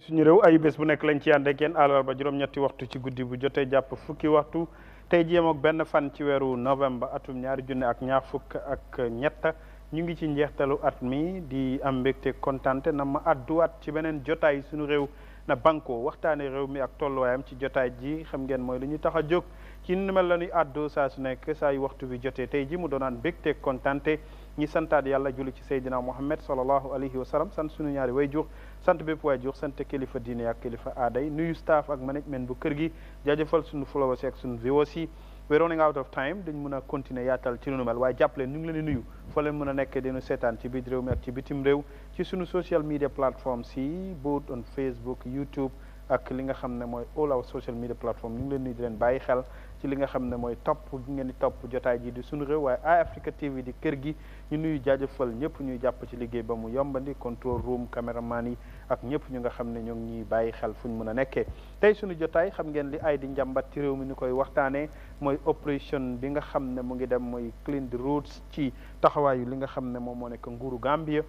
suñu réew ayu bés bu nekk lañ ci ànd ak yéen àllarba juróom-ñetti waxtu ci guddi bu jotee jàpp fukki waxtu tey jéem ak benn fan ci weeru novembre atum ñaari junne ak ñaar fukk ak ñett ñu ngi ci njeextalu at mi di am mbégte kontante na ma àdduwaat ci beneen jotaay suñu réew na banko waxtaane réew mi ak tolluwaayam ci jotaay ji xam ngeen mooy lu ñu tax a jóg ci nu mel la ñuy àddoo saa su nekk saa yu waxtu bi jotee tey ji mu doonaan mbégte kontante ñi santaat yàlla julli ci Seydina Muhammad sallallahu alayhi wa sallam sant suñu ñaari wayjur sant bépp wayjur sant kilifa diine ak kilifa aaday nuyu staff ak management bu kër gi jaajëfal suñu followers ak suñu viewers yi we're running out of time dañ mën a continuer yaatal ci lu nu mel waaye jàppale ñu ngi leen di nuyu fa leen mën a nekk dinu seetaan ci biir réew mi ak ci bitim réew ci suñu social media platforms yi both on Facebook YouTube ak li nga xam ne mooy all our social media platform ñu ngi leen nuyu di leen bàyyi xel ci li nga xam ne mooy topp gi ngeen di topp jotaay ji di suñu réew waaye Eyeafrica TV di kër gi ñu nuyu jaajëfal ñëpp ñuy jàpp ci liggéey ba mu yombandi control room caméraman yi ak ñëpp ñu nga xam ne ñoo ngi ñuy bàyyi xel fu ñu mën a nekkee tey suñu jotaay xam ngeen li ay di njàmbat ci réew mi ñu koy waxtaanee mooy opération bi nga xam ne mu ngi dem mooy clean the roads ci taxawaayu li nga xam ne moom moo nekk nguuru Gambia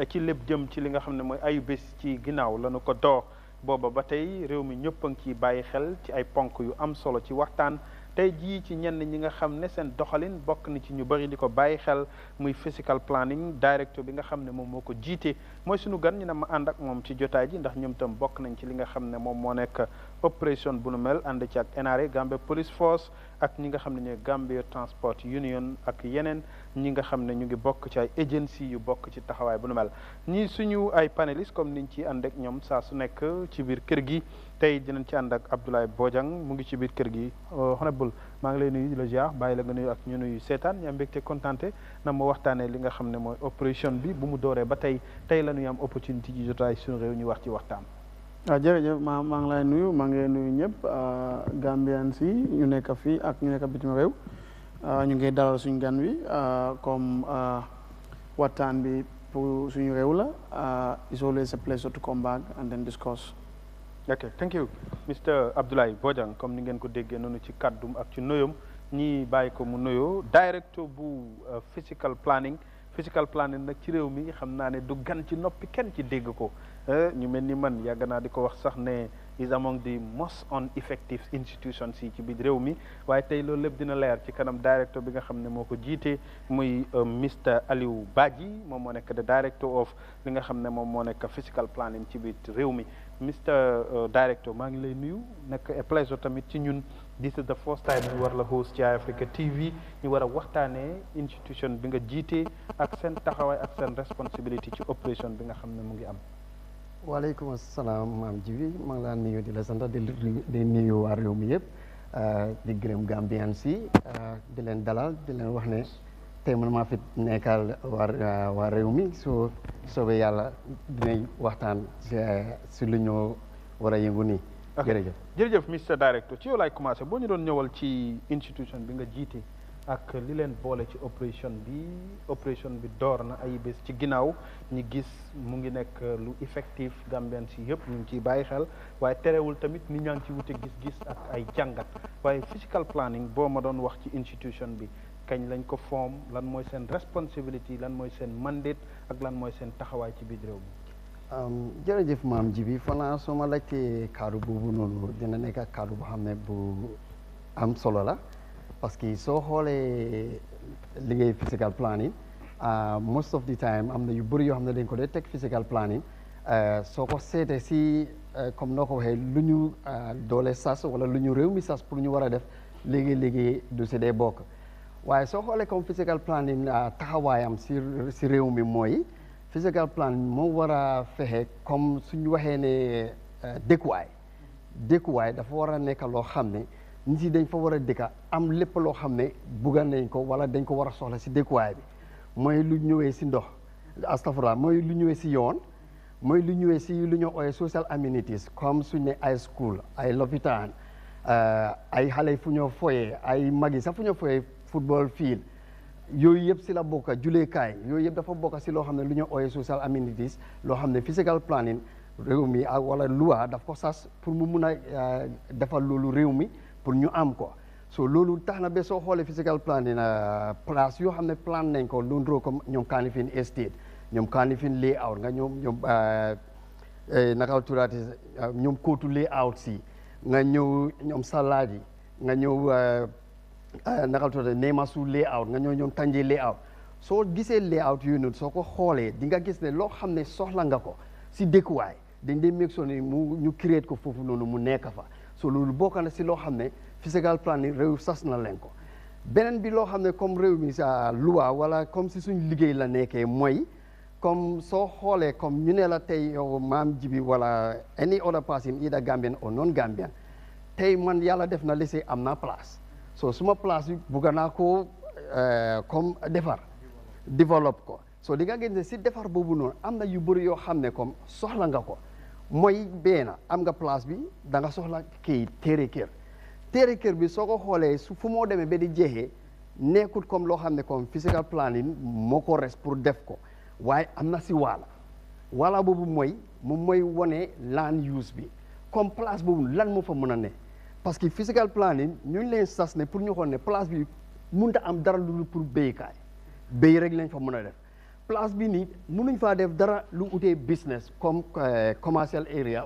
ci lépp jëm ci li nga xam ne mooy ayu bés ci ginnaaw lañu ko door booba ba tey réew mi ñëpp a ngi ciy bàyyi xel ci ay ponk yu am solo ci waxtaan tey jii ci ñenn ñi nga xam ne seen doxalin bokk na ci ñu bëri di ko bàyyi xel muy physical planning director bi nga xam ne moom moo ko jiite mooy suñu gan ñu ne ma ànd ak moom ci jotaay ji ndax ñoom tam bokk nañ ci li nga xam ne moom moo nekk opération bu nu mel ànd ci ak NRA Gambia Police Force ak ñi nga xam ne ñooy Gambia Transport Union ak yeneen ñi nga xam ne ñu ngi bokk ci ay agency yu bokk ci taxawaay bu nu mel ñii suñu ay panélistes comme niñ ci ànd ak ñoom saa su nekk ci biir kër gi tey dinañ ci ànd ak Abdoulaye Bojang mu ngi ci biir kër gi honorable maa ngi lay nuyu di la ziar bàyyi la nga nuyu ak ñu nuyu seetaan ñu am mbégte kontaante na ma waxtaanee li nga xam ne mooy opération bi bu mu dooree ba tey la ñuy am opportunité ji jotaay suñu réew ñu wax ci waxtaan. waaw jërëjëf maa ngi lay nuyu maa ngi nuyu ñëpp Gambian si ñu nekk fii ak ñu nekk bitim réew ñu ngi dalal suñu gan wi comme waxtaan bi pour suñu réew la it's always a pleasure to come back and then discuss. ok thank you Mr Abdoulaye Bojang comme ni ngeen ko déggee noonu ci kàddum ak ci noyom ñi bàyyi ko mu nuyoo directeur bu physical planning nag ci réew mi xam naa ne du gan ci noppi kenn ci dégg ko ñu mel ni man yàgg naa di ko wax sax ne is among the most ineffective institutions yi ci biir réew mi waaye tey loolu lépp dina leer ci kanam directeur bi nga xam ne moo ko jiite muy Mr Aliou Badji moom moo nekk the director of li nga xam ne moom moo nekk physical planning ci biir réew mi Mr Director maa ngi lay nuyu nekk a pleasure tamit ci ñun this is the first time ñu war la host ci Eyeafrica TV ñu war a waxtaanee institution bi nga jiite ak seen taxawaay ak seen responsibility ci opération bi nga xam ne mu ngi am. waaleykum asalaam maam Jibi maa ngi laa nuyu di la sant di nuyu waa réew mi yëpp di gërëm Gambian si di leen dalal di leen wax ne tey man maa fi nekkal waa réew mi soo soobee yàlla dinañ waxtaan si lu ñu war a yëngu nii. jërëjëf Mr Director ci yow laay commencé boo ñu doon ñëwal ci institution bi nga jiite ak li leen boole ci opération bi door na ay bés ci ginnaaw ñi gis mu ngi nekk lu effectif Gambian si yëpp ñu ngi ciy bàyyi xel waaye terewul tamit nit ñaa ngi ci wute gis-gis ak ay jàngat waaye physical planning boo ma doon wax ci institution bi kañ lañ ko form lan mooy seen responsibility lan mooy seen mandate ak lan mooy seen taxawaay ci biir réew mi. jërëjëf maam Jibi fanaa soo ma laajtee kaddu boobu noonu dina nekk kaddu boo xam ne bu am solo la parce que soo xoolee liggéey physical planning most of the time am na yu bëri yoo xam ne dañ ko dee teg physical planning soo ko seetee si comme noo ko waxee lu ñu doole sas wala lu ñu réew mi sas pour ñu war a def léegi du si dee bokk. waaye soo xoolee comme physical planning taxawaayam si réew mi mooy physical planning moo war a fexe comme suñu waxee ne dëkkuwaay dafa war a nekk loo xam ne nit yi dañ fa war a dëkka am lépp loo xam ne bugga nañ ko wala dañ ko war a soxla si dëkkuwaay bi mooy lu ñëwee si ndox astafurlah mooy lu ñëwee si yoon mooy lu ñëwee si lu ñu ooyee social amenities comme suñu ne ay school ay lopitaan ay xale fu ñoo foyee ay mag yi sax fu ñoo foyee football field yooyu yëpp si la bokk juleekaay yooyu yëpp dafa bokk si loo xam ne lu ñu ooyee social amenities loo xam ne physical planning réew mi ak wala loi daf ko sas pour mu mun a defal loolu réew mi pour ñu am ko so loolu tax na ba soo xoolee physical planning place yoo xam ne plan nañ ko lu ndroo comme ñoom Kanifing Estate ñoom Kanifing layout nga ñoom naka turaati ñoom kootu layout si nga ñëw ñoom salade yi nga ñëw naka turaati neemasu layout nga ñëw ñoom tànjee layout soo gisee layout yooyu noonu soo ko xoolee di nga gis ne loo xam ne soxla nga ko si dëkkuwaay dañ dee make sure ne mu ñu créer ko foofu noonu mu nekk fa so loolu bokk na si loo xam ne physical planning réew sas na leen ko beneen bi loo xam ne comme réew mi sa loi wala comme si suñ liggéey la nekkee mooy comme soo xoolee comme ñu ne la tey yow maam Jibi wala any other person either Gambian or non Gambian tey man yàlla def na lise am naa place so suma place bi bugga naa ko comme defar développe ko so di nga gis ne si defar boobu noonu am na yu bëri yoo xam ne comme soxla nga ko mooy benn am nga place bi da nga soxla kii téere kër bi soo ko xoolee su fu moo demee ba di jeexee nekkut comme loo xam ne comme physical planning moo ko res pour def ko waaye am na si waala boobu mooy moom mooy wane land use bi comme place boobu lan moo fa mën a ne parce que physical planning ñu ngi leen sas ne pour ñu xool ne place bi mënut a am dara lu pour béykaay béy rek lañ fa mën a def place bi nii mënuñ faa def dara lu utee business comme commercial area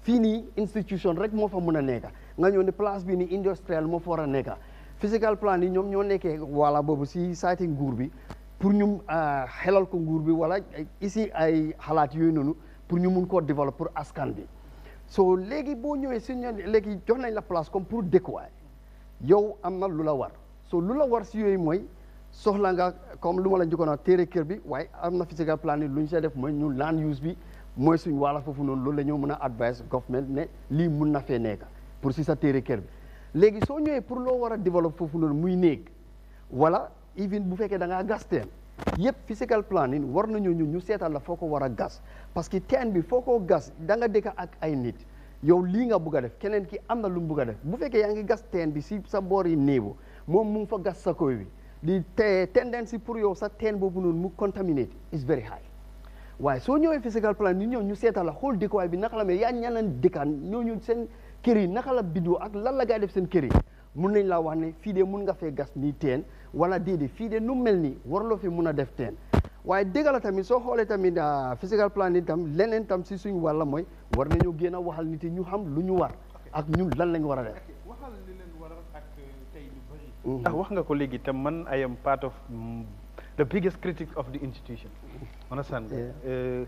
fii nii institution rek moo fa mën a nekka nga ñëw ne place bi nii industriel moo fa war a nekka physical plan yi ñoom ñoo nekkee wala boobu si saati nguur bi pour ñu xelal ko nguur bi wala ici ay xalaat yooyu noonu pour ñu mun koo développer pour askan bi so léegi boo ñëwee si ñoom léegi jox nañ la place comme pour dëkkuwaay yow am na lu la war so lu la war si yooyu mooy soxla nga comme lu ma la njëkkoon a téere kër bi waaye am na physical plan yi lu ñu see def mooy ñu land use bi mooy suñ wàlla foofu noonu loolu la ñoo mën a advice government ne lii mun na fee nekk pour si sa téere kër bi léegi soo ñëwee pour loo war a développer foofu noonu muy néeg wala even bu fekkee da ngaa gas teen yëpp physical planning war nañoo ñu seetal la foo ko war a gas parce que teen bi foo ko gas da nga dëkk ak ay nit yow lii nga bugg a def keneen ki am na lu mu bugg a def bu fekkee yaa ngi gas teen bi si sa boor yi néebu moom mu ngi fa gas sa koy bi di tendance pour yow sa teen boobu noonu mu contaminate is very high waaye soo ñëwee physical plan ñu ñëw ñu seetal la xool dëkkuwaay bi naka la mais yaa ñaanal dëkkaan ñooñu seen kër yi naka la bindoo ak lan la gaa def seen kër yi mun nañ laa wax ne fii de mun nga fee gas nii teen wala déedéet fii de nu mel nii warloo fi mun a def teen waaye dëgg la tamit soo xoolee tamit physical plan yi tam leneen tam si suñu wàlla mooy war nañoo génn a waxal nit yi ñu xam lu ñu war ak ñun lan lañ war a def. waxal li leen war ak tey lu bëri. ndax wax nga ko léegi te man I am part of the biggest critic of the institution. understand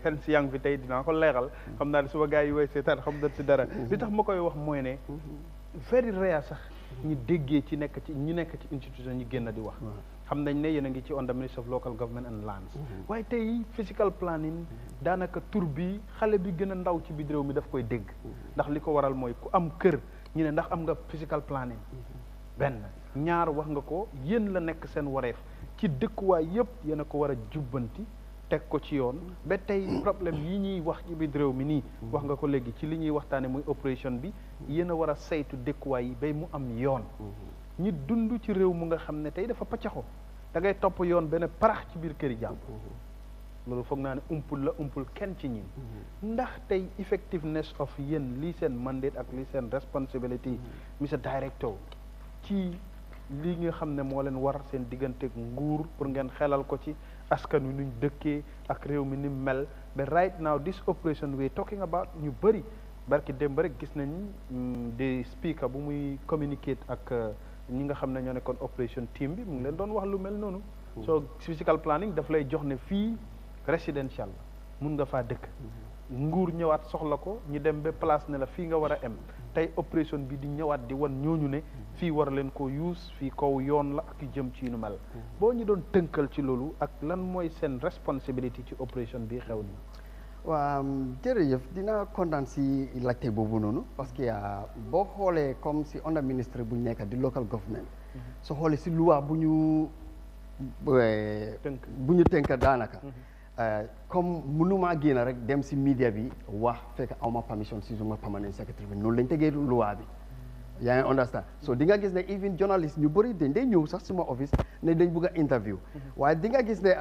xel si yaa ngi fi tey dinaa ko leeral xam naa ne suba gars yi way seetaan xam na si dara li tax ma koy wax mooy ne very rare sax ñu déggee ci nekk ci ñu nekk ci institution ñu génn di wax xam nañ ne yéen a ngi ci under Ministry of Local Government and Lands waaye tey physical planning daanaka tur bi xale bi gën a ndaw ci biir réew mi daf koy dégg ndax li ko waral mooy ku am kër ñu ne ndax am nga physical planning benn ñaar wax nga ko yéen la nekk seen wareef ci dëkkuwaay yëpp yéen a ko war a jubbanti teg ko ci yoon ba tey problème yi ñuy wax ci biir réew mi nii wax nga ko léegi ci li ñuy waxtaane muy opération bi yéen a war a saytu dëkkuwaay yi bay mu am yoon ñi dund ci réew mu nga xam ne tey dafa paccaxo da ngay topp yoon benn parax ci biir këri jàmm loolu foog naa ne umpul kenn ci ñin ndax tey effectiveness of yéen lii seen mandate ak lii seen responsibility monsieur directeur ci lii nga xam ne moo leen war seen digganteeg nguur pour ngeen xelal ko ci askan wi nuñ dëkkee ak réew mi ni mel ba right now this operation we talking about ñu bëri barki démb rek gis nañ de speaker bu muy communicate ak ñi nga xam ne ñoo nekkoon operation team bi mu ngi leen doon wax lu mel noonu so physical planning daf lay jox ne fii résidentiel mun nga faa dëkk nguur ñëwaat soxla ko ñu dem ba place ne la fii nga war a em tey opération bi di ñëwaat di wan ñooñu ne fii war leen koo use fii kaw yoon la ak jëm ci nu mel boo ñu doon tënkal ci loolu ak lan mooy seen responsibility ci opération bi xew nii waaw jërëjëf dinaa kontaan si laajte boobu noonu parce que boo xoolee comme si under ministre bu ñu nekk di local government soo xoolee si loi bu ñu tënk daanaka comme mënumaa génn rek dem si media bi wax fekk awma permission si suma permanent secretary bi noonu lañ tegee loi bi yaa ngi understand so di nga gis ne even journalist ñu bëri dañ day ñëw sax suma office ne dañ bëgg a interview waaye di nga gis ne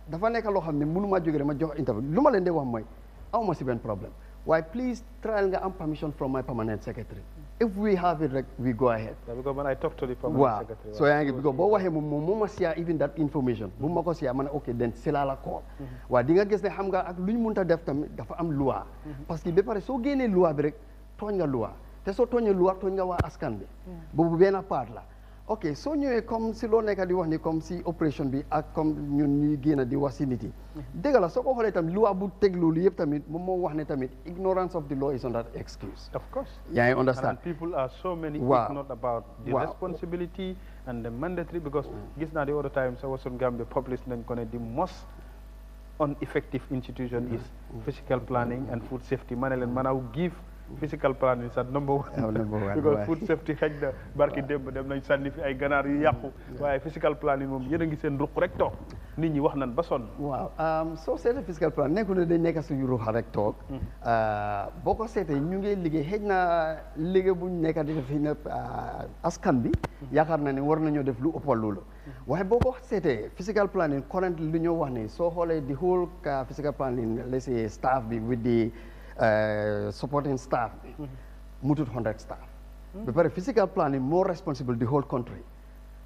dafa nekk loo xam ne mënumaa jóge dama jox interview lu ma leen di wax mooy awma si benn problème waaye please trial nga am permission from my permanent secretary. If we have it, we go ahead. Because when I talk to the permanent secretary. So yaa ngi because boo waxee moom ma share even that information. bu ma ko share ma ne ok then c'est la call. waaye di nga gis ne xam nga ak lu ñu mënta def tamit dafa am loi. parce que ba pare soo génnee loi bi rek tooñ nga loi te soo tooñee loi tooñ nga waa askan bi. boobu benn part la. ok soo ñëwee comme si loo nekk di wax ni comme si opération bi ak comme ñun ñuy génn di wax si nit yi. dëgg la soo ko xoolee tamit loi bu teg loolu yëpp tamit moom moo wax ne tamit ignorance of the law is not an excuse. Of course. yaa ngi understand. And people are so many ignorant about the responsibility and the mandatory because gis naa the other time sa wasun Gambia published nañ ko ne the most ineffective institution is physical planning and food safety ma ne leen man I give physical planning is at number one because food safety xëj na barki démb dem nañ sànni fi ay ganaar yu yàqu waaye physical planning moom yéen a ngi seen ruq rek toog nit ñi wax nañ ba sonn waaw soo seetee physical plan nekku ne dañ nekk suñu ruq rek toog boo ko seetee ñu ngi liggéey xëj na liggéey bu ñu nekk di def xëy na askan bi yaakaar na ne war nañoo def lu ëppal loolu waaye boo ko seetee physical planning current lu ñoo wax ne soo xoolee the whole physical planning let's say staff bi with the supporting staff mutut 100 staff ba pare physical planning more responsible the whole country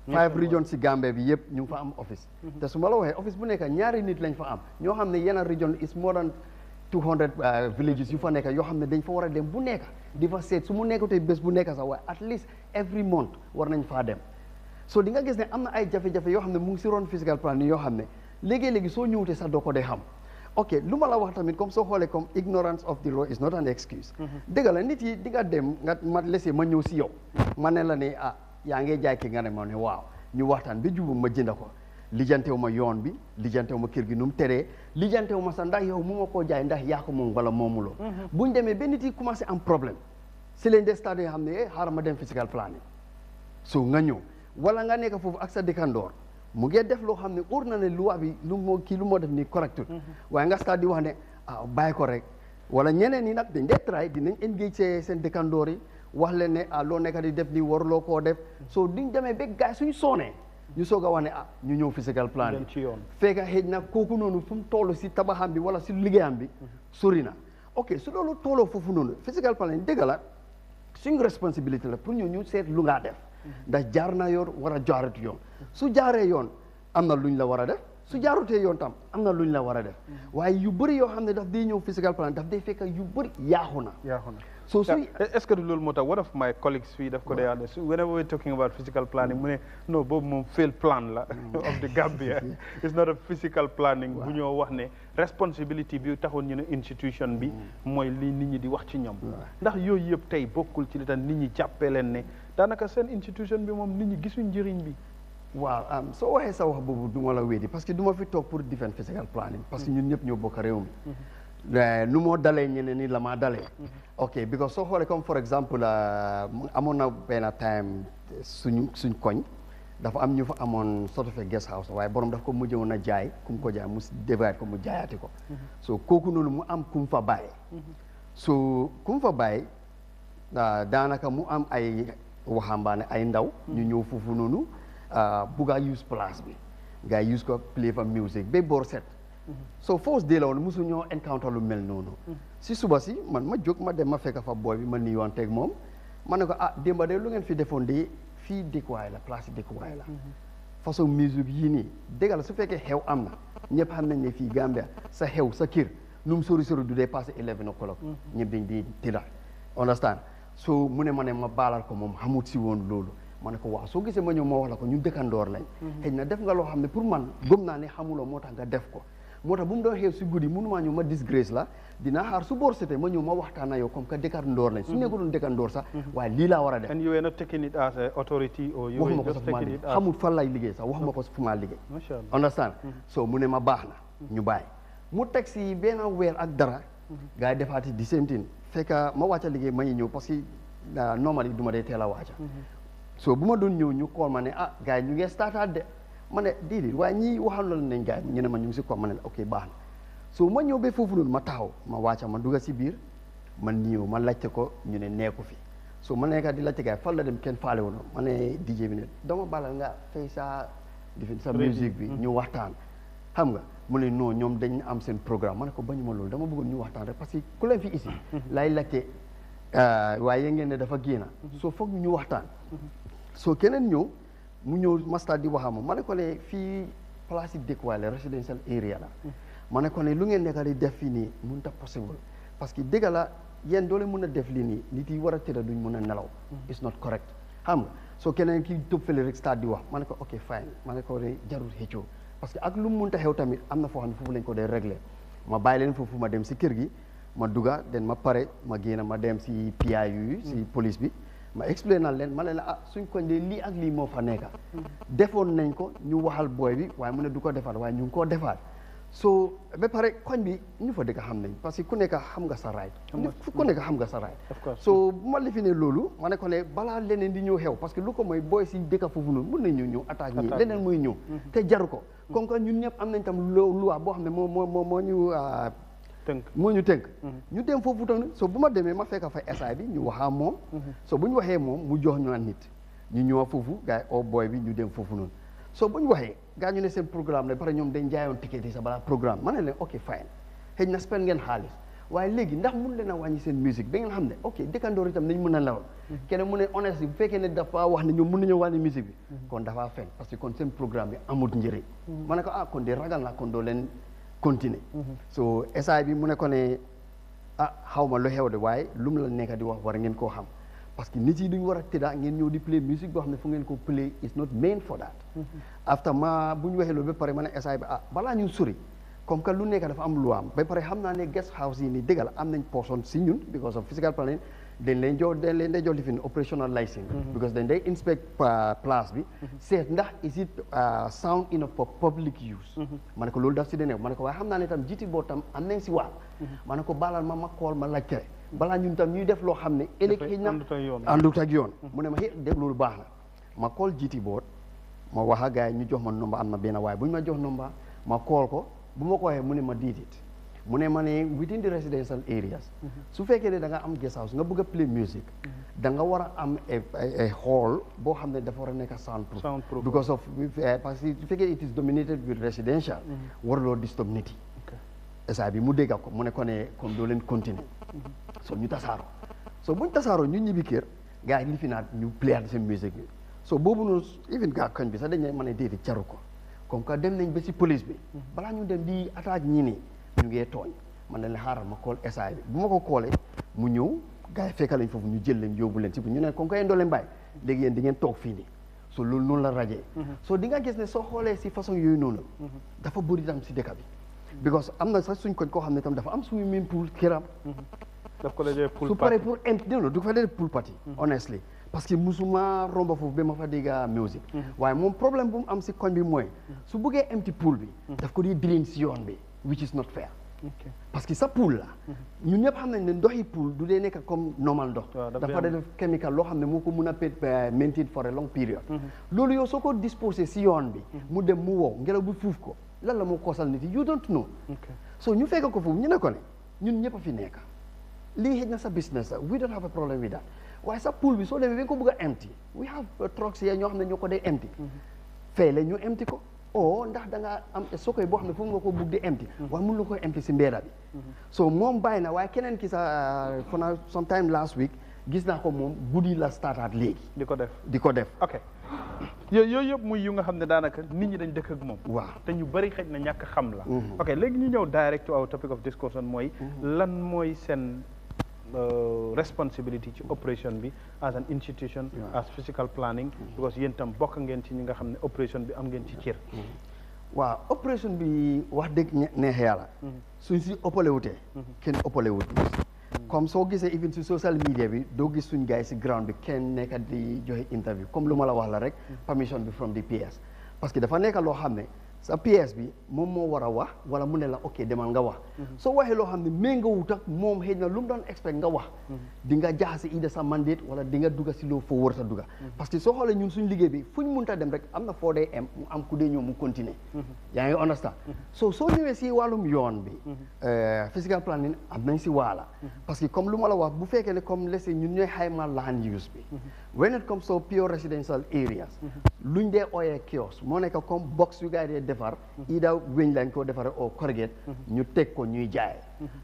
5 regions si Gambia bi yëpp ñu ngi fa am office te su ma la waxee office bu nekk ñaari nit lañ fa am ñoo xam ne yenn region is more than 200 villages yu fa nekk yoo xam ne dañ fa war a dem bu nekk di fa seet su mu nekkutee bés bu nekk sax waaye at least every month war nañ faa dem so di nga gis ne am na ay jafe-jafe yoo xam ne mu ngi si ron physical planning yoo xam ne léegi-léegi soo ñëwutee sax doo ko dee xam ok lu ma la wax tamit comme soo xoolee comme ignorance of the law is not an excuse dëgg la nit yi di nga dem nga ma laissé ma ñëw si yow ma ne la ne yaa ngee jaay ki nga ne ma ne waaw ñu waxtaan ba jubu ma jënda ko lijjantewu ma yoon bi lijjantewu ma kër gi nu mu teree lijjantewu ma sax ndax yow mu ma koo jaay ndax yaa ko moom wala moomuloo buñ demee ba nit yi commencé am problème si leen des stade yoo xam ne xaaral ma dem physical planning so nga ñëw wala nga nekk foofu ak sa dëkkandoor mu ngi def loo xam ne óor na ne loi bi lu moo def nii correctul waaye nga stade di wax ne bàyyi ko rek wala ñeneen ñi nag dañ dee try dinañ engage seen dëkkandoor yi wax leen ne loo nekk di def nii waruloo koo def so duñ demee ba gars suñu soonee ñu soog a wax ne ñu ñëw physical planning fekk xëj na kooku noonu fu mu toll si tabaxam bi wala si liggéeyam bi sori na ok su loolu tolloo foofu noonu physical planning dëgg la suñu responsabilité la pour ñu seet lu ngaa def ndax jaar na yoon war a jaaratu yoon su jaaree yoon am na luñ la war a def su jaarutee yoon tam am na luñ la war a def waaye yu bëri yoo xam ne daf day ñëw physical plan daf day fekk yu bëri yaaxu na so est-ce que loolu moo tax one of my colleagues fii daf ko dee ànd whenever we're talking about physical planning mu ne non boobu moom fail plan la of the Gambia it's not a physical planning bu ñoo wax ne responsibility bi taxoon ñu ne institution bi mooy li nit ñi di wax ci ñoom ndax yooyu yëpp tey bokkul ci li tax nit ñi jàppee leen ne daanaka seen institution bi moom nit ñi gisuñ njëriñ bi waaw soo waxee sa wax boobu du ma la wéedi parce que du ma fi toog pour defend physical planning parce que ñun ñëpp ñoo bokk réew mi nu moo dalee ñeneen ni la maa dalee ok because soo xoolee comme for exemple amoon na benn time suñ koñ dafa am ñu fa amoon sort of a guest house waaye borom daf ko mujjoon a jaay kum ko jaay mu divide ko mu jaayaati ko so kooku noonu mu am kum fa bàyyi so kum fa bàyyi daanaka mu am ay waxambaane ay ndaw ñu ñëw foofu noonu bugga use place bi gars yi use ko play fa music ba boor set so first day la woon mosu ñoo encounter lu mel noonu si suba si man ma jóg ma dem ma fekk fa booy bi ma nuyuwanteeg moom ma ne ko démba de lu ngeen fi defoon de fii dëkkuwaay la place yi dëkkuwaay la façon musique yii nii dégg la su fekkee xew am na ñëpp xam nañ ne fii Gambia sa xew sa kër nu mu sori du dee passé 11 o'clock ñëpp dañ di tëdda understand so mu ne ma baalal ko moom xamut si woon loolu ma ne ko waaw soo gisee ma ñëw ma wax la ko ñu dëkkandoor lañ xëy na def nga loo xam ne pour man gëm naa ne xamuloo moo tax nga def ko moo tax bu mu doon xew si guddi mënumaa ñëw ma disgrace la dinaa xaar su boor setee ma ñëw ma waxtaan ak yow comme que dëkkandoor lañ su nekkuloon dëkkandoor sax waaye lii laa war a def and you were not taking it as an authority or you waxuma ko sa fu maa liggéey xamul fan lay liggéey sax waxuma ko fu maa liggéey understand so mu ne ma baax na ñu bàyyi mu teg si benn weer ak dara gars yi defaati di same thing fekk ma wàcca liggéey ma ñëw parce que normally du ma dee teel a wàcca so bu ma doon ñëw ñu xool ma ne gars yi ñu ngi startaat de ma ne déedéet waaye ñii waxal loolu nañ gars yi ñu ne ma ñu ngi si ko ma ne ok baax na so ma ñëw ba foofu noonu ma taxaw ma wàcca ma dugga si biir man ñëw ma laajte ko ñu ne neeku fi so ma nekka di laajte gars yi fan la dem kenn faale woon ma ne DJ bi ne dama balal nga fay sa musique bi ñu waxtaan xam nga mu ne non ñoom dañ am seen programme ma ne ko bañu ma loolu dama bëggoon ñu waxtaan rek parce que ku leen fi ici laay laajte waaye ngeen ne dafa génn soo foog ñu waxtaan soo keneen ñëw mu ñëw masta di waxama ma ne ko ne fii place yi dëkkuwaay la residential area la ma ne ko ne lu ngeen nekk di def fii nii mënut a possible parce que dëgg la yéen doole mën a def lii nii nit yi war a tëdd duñ mën a nelaw it's not correct xam nga soo keneen ki tëb fële rek stade di wax ma ne ko ok fine ma ne ko ne jarul xëccoo parce que ak lu mu mënta xew tamit am na foo xam ne foofu lañ ko dee régler ma bàyyi leen foofu ma dem si kër gi ma dugga den ma pare ma génn ma dem si PIU si police bi ma expliqué naa leen ma ne la suñ ko de lii ak lii moo fa nekka defoon nañ ko ñu waxal booy bi waaye mu ne du ko defaat waaye ñu ngi koo defaat so ba pare koñ bi ñu fa dëkk xam nañ parce que ku nekk xam nga sa right ku nekk xam nga sa right so bu ma lifi ne loolu ma ne ko ne balaa leneen di ñëw xew parce que lu ko mooy booy si dëkk foofu noonu mun nañ ñëw attaque ñi leneen muy ñëw te jaru ko comme que ñun ñëpp am nañ tam loi boo xam ne moo ñu tënk ñu dem foofu tamit so bu ma demee ma fekk fa SI bi ñu waxaa moom so bu ñu waxee moom mu jox ñu nit ñu ñëw foofu gars yi booy bi ñu dem foofu noonu so bu ñu waxee gaa ñu ne seen programme la pare ñoom dañ jaayoon ticket yi sa balaa programme ma ne leen ok fine xëy na spend ngeen xaalis waaye léegi ndax mun leen a wàññi seen musique ba ngeen xam ne ok dëkkandoor itam nañ mën a lawal keneen mu ne honnête bu fekkee ne dafa wax ne ñoom mën nañu wàññi musique bi kon dafa fen parce que kon seen programme bi amut njëriñ ma ne ko kon de ragal naa kon doo leen continuer so SI bi mu ne ko ne xaw ma lu xew de waaye lu mu la nekk di wax war ngeen koo xam parce que nit yi duñ war a tëdda ngeen ñëw di play musique boo xam ne fu ngeen ko play is not meant for that after ma bu ñu waxee loolu ba pare ma ne SI bi balaa ñu sori comme que lu nekk dafa am lu am ba pare xam naa ne guest house yi nii dëgg la am nañ person si ñun because of physical planning dañ leen jox li fi operational license because dañ day inspect place bi seet ndax is it sound enough for public use ma ne ko loolu daf si dene ma ne ko waaye xam naa ne tam jiiti boo tam am nañ si waat ma ne ko baalal ma kool ma laajte balaa ñun tam ñuy def loo xam ne ëllëg xëy na àndut ak yoon mu ne ma def loolu baax na ma kool jiiti boot ma wax ak gars yi ñu jox ma nomba am na benn waaye bu ñu ma jox nomba ma kool ko bu ma ko waxee mu ne ma diidit mu ne ma ne within the residential areas su fekkee ne da nga am guest house nga bëgg a play music da nga war a am a hall boo xam ne dafa war a nekk soundproof because of parce que su fekkee it is dominated with residential warloo disturb nit yi saa bi mu dégga ko mu ne ko ne comme doo leen continuer so ñu tasaaroo so buñ tasaaroo ñu ñibbi kër gars yi li fi naat ñu playaat seen musique bi so boobu noonu even gaa koñ bi sax dañ mën a déedéet caru ko comme que dem nañ ba si police bi balaa ñu dem di attaque ñii nii ñu ngee tooñ man na leen xaaral ma kool SI bi bu ma ko koolee mu ñëw gars yi fekka lañ foofu ñu jël leen yóbbu leen si bu ñu ne comme que yéen doo leen bàyyi léegi yéen di ngeen toog fii nii so loolu noonu la rajee so di nga gis ne soo xoolee si façon yooyu noonu dafa bëri tam si dëkk bi because am na sax suñ koñ koo xam ne tam dafa am swimming pool këram daf ko dajee pool su paree pour non du ko fa dee pool party honestly parce que musuma romba foofu ba ma fa dégg musique waaye moom problème bu mu am si koñ bi mooy su bëggee empty pool bi daf ko di drain si yoon bi which is not fair parce que sa pool la ñun ñëpp xam nañ ne ndoxi pool du dee nekk comme normal ndox dafa def chemical loo xam ne moo ko mun a maintain for a long period loolu yow soo ko disposé si yoon bi mu dem mu wow ngelaw bi fuuf ko lan la moo koosal nit yi you don't know so ñu fekk ko foofu ñu ne ko ne ñun ñëpp a fi nekk lii xëj na sa business we don't have a problem with that waaye sa pool bi soo demee ba nga ko bëgg a empty we have trucks yi ñoo xam ne ñoo ko dee empty fay la ñu empty ko ndax da nga am soo koy boo xam ne foofu nga ko bëgg di empty waaye mun la koy empty si mbeeda bi so moom bàyyi na waaye keneen ki sa fona sometime last week gis naa ko moom guddi la startaat léegi di ko def ok yooyu yëpp muy yu nga xam ne daanaka nit ñi dañ dëkk ak moom waaw te ñu bëri xëj na ñàkk xam la ok léegi ñu ñëw direct to our topic of discussion mooy lan mooy seen responsibility ci operation bi as an institution as physical planning because yéen tam bokk ngeen ci ñi nga xam ne operation bi am ngeen ci cër waaw operation bi wax dëgg neex yàlla suñ si ëppale wutee kenn ëppale wut comme soo gisee even si social media bi doo gis suñ gars yi si ground bi kenn nekk di joxe interview comme lu ma la wax la rek permission bi from the PS parce que dafa nekk loo xam ne sa PS bi moom moo war a wax wala mu ne la ok demal nga wax soo waxee loo xam ne méngoowut ak moom xëy na lu mu doon expect nga wax di nga jaxase ida sa mandate wala di nga dugga si loo foo war a dugga parce que soo xoolee ñun suñ liggéey bi fu ñu mënta dem rek am na foo dee mu am ku dee ñëw mu continuer yaa ngi understand soo ñëwee si wàllum yoon bi physical planning am nañ si waala parce que comme lu ma la wax bu fekkee ne comme lese ñun ñooy xayma land use bi when it comes to pure residential areas luñ dee ooyee kiosque moo nekk comme box yu gars yi dee defar ida weñ lañ ko defar au corrugate ñu teg ko ñuy jaay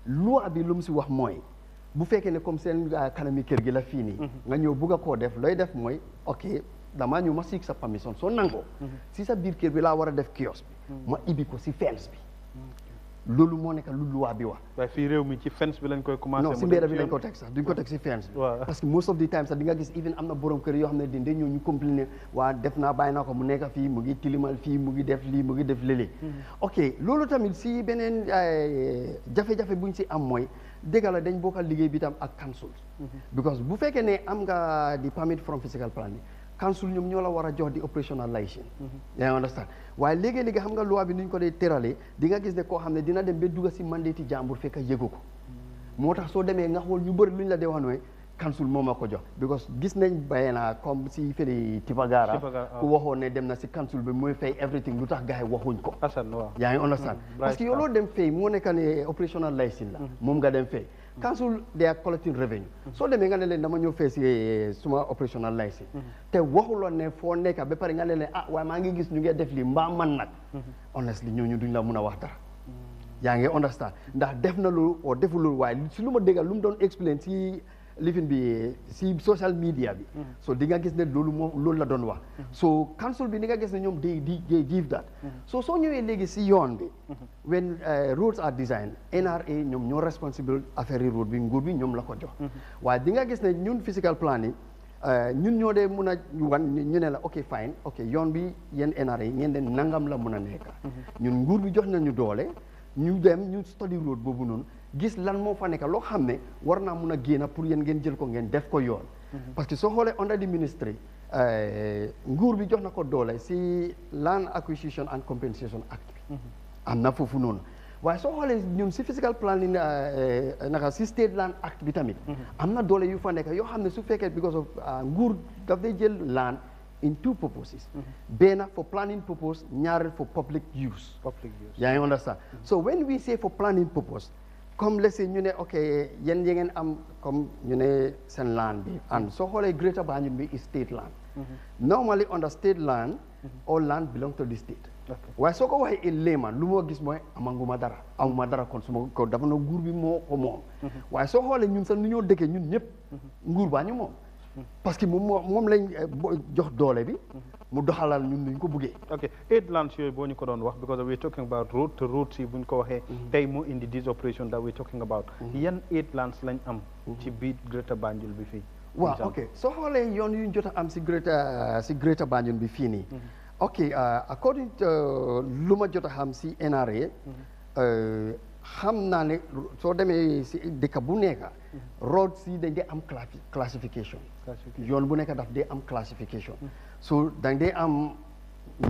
loi bi lu mu si wax mooy bu fekkee ne comme seen kanami kër gi la fii nii nga ñëw bugg a koo def looy def mooy ok damaa ñëw ma siik sa permission soo nangoo si sa biir kër bi laa war a def kiosque bi ma ibbi ko si fence bi loolu moo nekk lu loi bi wax. waaye fii réew mi ci fence bi lañ koy commencé. non si mbedd bi lañ ko teg sax duñ ko teg si fence bi. parce que most of the time sax di nga gis even am na borom kër yoo xam ne dinde ñëw ñu complainer waa def naa bàyyi naa ko mu nekk fii mu ngi tilimal fii mu ngi def lii mu ngi def lële. ok loolu tamit si beneen jafe-jafe buñ si am mooy dëgg la dañ bokkal liggéey bi tam ak council. because bu fekkee ne am nga di permit from physical plan bi. council ñoom ñoo la war a jox di operational license. yaa ngi understand waaye léegi-léegi xam nga loi bi ni ñu ko dee tëralee di nga gis ne koo xam ne dina dem ba dugg si mandati jàmbur fekk yëgu ko moo tax soo demee nga xool ñu bëri lu ñu la dee wax nooy council moo ma ko jox because gis nañ bàyyee naa comme si fële Tipagara ku waxoon ne dem na si council bi mooy fay everything lu tax gars yi waxuñ ko yaa ngi understand parce que yow loo dem fay moo nekk ne operational license la moom nga dem fay council they are collecting revenue soo demee nga ne leen dama ñëw fee si suma operational license te waxuloon ne foo nekka ba pare nga ne leen waaye maa ngi gis ñu ngi def lii mbaa man nag honestly ñooñu duñ la mun a wax dara yaa ngi understand ndax def na lu oo deful lu waaye si lu ma déggal lu mu doon explain si lifin bi si social media bi so di nga gis ne loolu la doon wax so council bi di nga gis ne ñoom di give that so soo ñëwee léegi si yoon bi when roads are designed NRA ñoom ñoo responsible affaire yi road bi nguur bi ñoom la ko jox waaye di nga gis ne ñun physical plan yi ñun ñoo dee mun a wan ñu ne la ok fine ok yoon bi yéen NRA yi ngeen de nangam la mun a nekka ñun nguur bi jox nañu doole ñu dem ñu study road boobu noonu gis lan moo fa nekk loo xam ne war naa mun a génn pour yéen ngeen jël ko ngeen def ko yoon parce que soo xoolee under the ministry nguur bi jox na ko doole si Land Acquisition and Compensation Act bi am na foofu noonu waaye soo xoolee ñun si physical planning naka si State Land Act bi tamit am na doole yu fa nekk yoo xam ne su fekkee because of nguur daf day jël land in two purposes benn for planning purpose ñaareel for public use yaa ngi understand so when we say for planning purpose comme let's say ñu ne ok yéen yi ngeen am comme ñu ne seen land bi and soo xoolee Greater Banjul bi is state land normally under state land all land belong to the state waaye soo ko waxee in layman lu moo gis mooy amanguma dara kon su ma ko dafa na nguur bi moo ko moom waaye soo xoolee ñun sax nu ñoo dëkkee ñun ñëpp nguur baa ñu moom parce que moom lañ jox doole bi mu doxalal ñun duñ ko buggee. ok 8 lands yooyu boo ñu ko doon wax because we are talking about road te road si buñ ko waxee tey moo indi this operation that we are talking about yan 8 lands lañ am ci biir Greater Banjul bi fii waaw ok soo xoolee yoon yu ñu jot a am si Greater Banjul bi fii nii ok according to lu ma jot a xam si NRA xam naa ne soo demee si dëkk bu nekk road si dañ dee am classification yoon bu nekk daf dee am classification so dañ dee am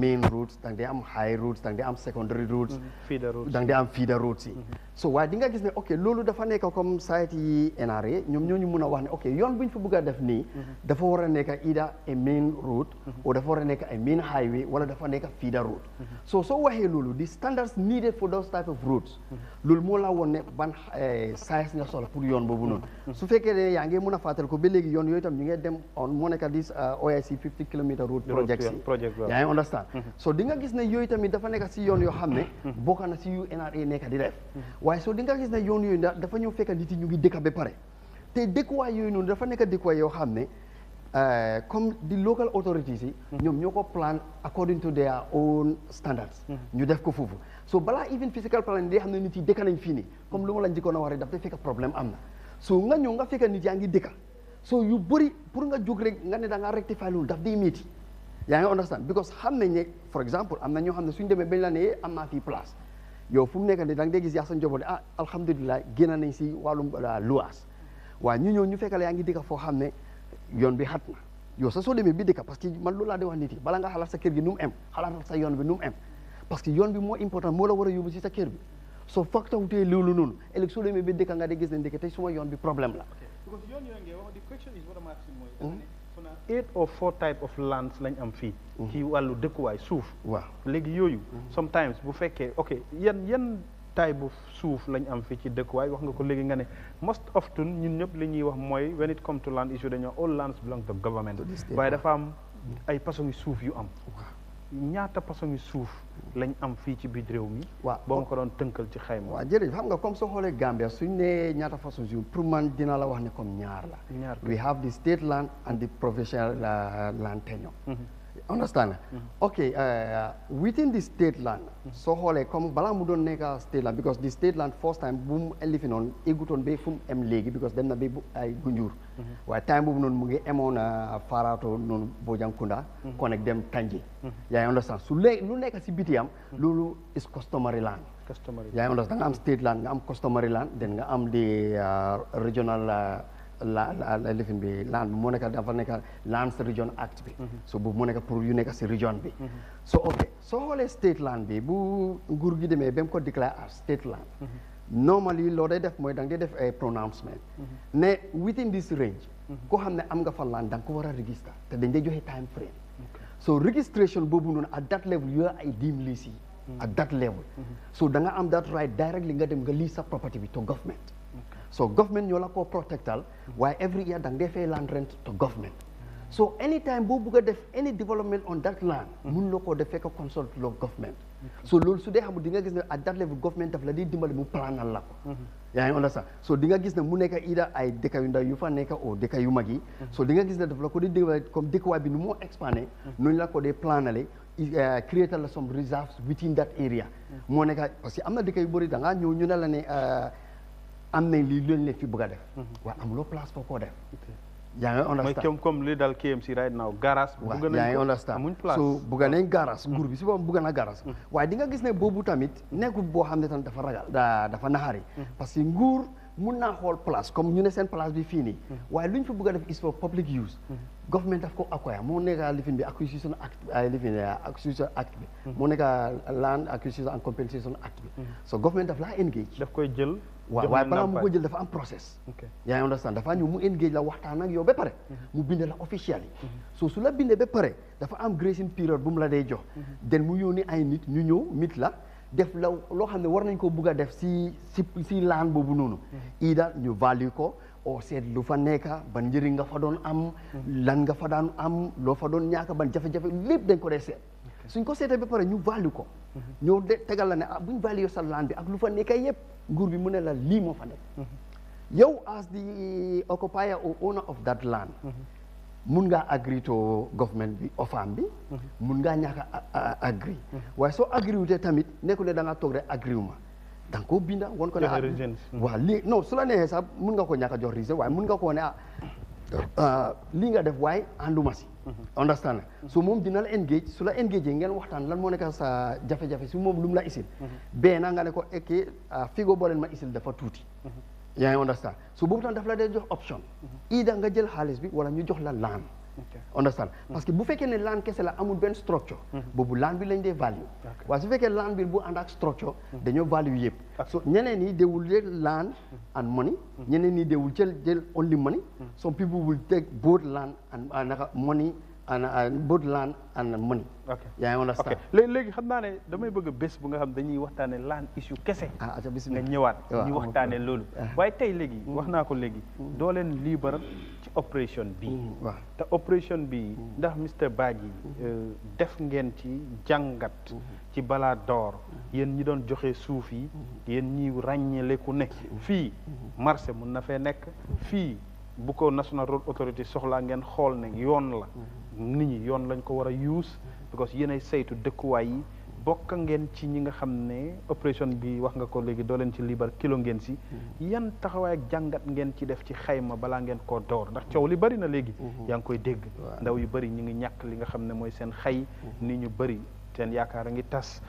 main roads da nga dee am high roads da nga dee am secondary roads da nga dee am feeder roads yi so waaye di nga gis ne ok loolu dafa nekk comme site yi NRA ñoom ñoo ñu mun a wax ne ok yoon bu ñu fa bëgg a def nii dafa war a nekk either a main road ou dafa war a nekk a main highway wala dafa nekk feeder road so soo waxee loolu the standards needed for those type of roads loolu moo la woon ne ban size nga soxla pour yoon boobu noonu su fekkee ne yaa ngi mun a fàttali ko ba léegi yoon yooyu tam ñu ngi dem on moo nekk this OIC 50 kilometer road projects yaa ngi understand so di nga gis ne yooyu tamit dafa nekk si yoon yoo xam ne bokk na si yu NRA nekk di def waaye so di nga gis ne yoon yooyu dafa ñëw fekk nit yi ñu ngi dëkk ba pare te dëkkuwaay yooyu noonu dafa nekk dëkkuwaay yoo xam ne comme di local authorities yi ñoom ñoo ko plan according to their own standards ñu def ko foofu so balaa even physical plan di xam ne nit yi dëkk nañ fii nii comme lu ma la njëkkoon a wax rek daf day fekk problème am na so nga ñëw nga fekk nit yaa ngi dëkka so yu bëri pour nga jóg rek nga ne da ngaa rectifier loolu daf day métti yaa ngi understand because xam nañ ne for exemple am na ñoo xam ne suñ demee bañ la ne am naa fii place yow fu mu nekk nii da nga dee gis yaa sa njaboot alhamdulilah génn nañ si wàllum luwaas waaye ñu ñëw ñu fekkale yaa ngi dëkk foo xam ne yoon bi xat na yow sa soo demee bi dëkk parce que man loolu laa di wax nit yi bala nga xalaat sa kër gi nu mu em xalaatal sa yoon bi nu mu em parce que yoon bi moo important moo la war a yóbbu si sa kër bi soo foog tawutee loolu noonu ëllëg soo demee bi dëkk nga de gis ne ndeke tey suma yoon bi problème la. because yoon yooyu ngay wax the question is what am asking mooy 8 or 4 type of lands lañ am fii ci wàllu dëkkuwaay suuf waaw léegi yooyu sometimes bu fekkee ok yan type bu suuf lañ am fii ci dëkkuwaay wax nga ko léegi nga ne most often ñun ñëpp li ñuy wax mooy when it come to land issue dañoo all lands belong to government waaye dafa am ay façon suuf yu am ñaata façon suuf lañ am fii ci biir réew mi. waaw boo ma ko doon tënkal ci xayma. waaw jërëjëf xam nga comme soo xoolee Gambia suñ ne ñaata façon suuf pour man dina la wax ne comme ñaar la. We have the state land and the provincial land tenure. Understand? Okay, within the state land, so xoolee comme balaa mu doon nekk state land because the state land first time bu mu elifi noonu eggutoon ba fu mu em léegi because dem na ba ay Gunjur. waaye time boobu noonu mu ngi emoon Farato noonu Bojankunda. connect dem Tanje. yaa ngi understand su lu nekk si biti am. loolu is customary land. yaa ngi understand nga am state land nga am customary land then nga am the regional. lifin bi land bi moo nekk dafa nekk Lands Region Act bi so boobu moo nekk pour yu nekk si region bi so ok soo xoolee state land bi bu nguur gi demee ba mu ko déclare as state land normally loo day def mooy da nga def ay pronouncement ne within this range koo xam ne am nga fa land da nga ko war a register te dañ day joxe time frame so registration boobu noonu at that level you are ay deem lease at that level so da nga am that right directly nga dem nga lease sa property bi to government so government ñoo la ko protectal waaye every year da nga defee land rent to government so anytime boo bugg a def any development on that land mun loo ko def fekk consult loo government so loolu su dee xamul di nga gis ne at that level government daf la di dimbali mu planal la ko yaa ngi understand so di nga gis ne mu nekk ida ay dëkk yu ndaw yu fa nekk o dëkk yu mag yi so di nga gis ne daf la ko di dimbali comme dëkkuwaay bi nu moo expandé noonu la ko dee planale create la some reserves within that area moo nekk parce que am na dëkk yu bëri da ngaa ñëw ñu ne la ne am nañ lii lu leen fi bëgg a def waaye amuloo place foo koo def yaa ngi understand mooy comme li dal KMC right now garage waaw yaa ngi understand amuñ place so bëgg nañ garage nguur bi si boppam bëgg na garage waaye di nga gis ne boobu tamit nekkul boo xam ne tam dafa ragal dafa naxari parce que nguur mun naa xool place comme ñu ne seen place bi fii nii waaye lu ñu fi bëgg a def is for public use government daf ko acquire moo nekk lifin bi acquisition act lifin acquisition act bi moo nekk land acquisition and compensation act bi so government daf laa engage daf koy jël waaw waaye balaa mu ko jël dafa am process yaa ngi understand dafa ñëw mu engage la waxtaan ak yow ba pare mu bind la official yi so su la bindee ba pare dafa am gracing period bu mu la day jox den mu yónni ay nit ñu ñëw mit la def la loo xam ne war nañ ko bugg a def si laan boobu noonu ida ñu value ko o seet lu fa nekka ban njëriñ nga fa doon am lan nga fa daan am loo fa doon ñaaka ban jafe-jafe lépp dañ ko dee seet suñ ko seetee ba pare ñu value ko ñëw de tegal la ne buñ value sa laan bi ak lu fa nekka yëpp nguur bi mu ne la lii moo fa nekk yow as the occupier or owner of that land mun ngaa agree to government bi ofam bi mun ngaa ñàkk a agree waaye soo agree wutee tamit nekku ne da nga toog rek agree wu ma da nga koo binda won ko ne waaw lii non su la neexee sax mun nga ko ñàkk a jox reason waaye mun nga koo ne lii nga def waaye ànduma si understand so moom dina la engage su la engage ngeen waxtaan lan moo nekk sa jafe-jafe si moom lu mu la isil benn nga ne ko ekki figo boo leen ma isil dafa tuuti yaa ngi understand so boobu tam daf la dee jox option ida nga jël xaalis bi wala ñu jox la land understand parce que bu fekkee ne land kese la amul benn structure boobu land bi lañ dee value waaye su fekkee land bi bu ànd ak structure dañoo value yëpp so ñeneen ñi they will jël land and money ñeneen ñi they will jël only money some people will take both land and money and both land and money yaa ngi understand léegi xam naa ne damay bëgg bés bu nga xam dañuy waxtaane land issue kese nga ñëwaat ñu waxtaane loolu waaye tey léegi wax naa ko léegi doo leen libre ci opération bi te opération bi ndax Mr Badji def ngeen ci jàngat ci balaa door yéen ñi doon joxe suuf yi yéen ñi ràññeleku ne fii marché mun na fee nekk fii bu ko National Road Authority soxlaa ngeen xool ne yoon la nit ñi yoon lañ ko war a use because yéenay saytu dëkkuwaay yi bokk ngeen ci ñi nga xam ne opération bi wax nga ko léegi doo leen ci libar kilo ngeen si yan taxawaay ak jàngat ngeen ci def ci xayma balaa ngeen koo door ndax coow li bëri na léegi yaa ngi koy dégg ndaw yu bëri ñu ngi ñàkk li nga xam ne mooy seen xay ni ñu bëri seen yaakaar a ngi tas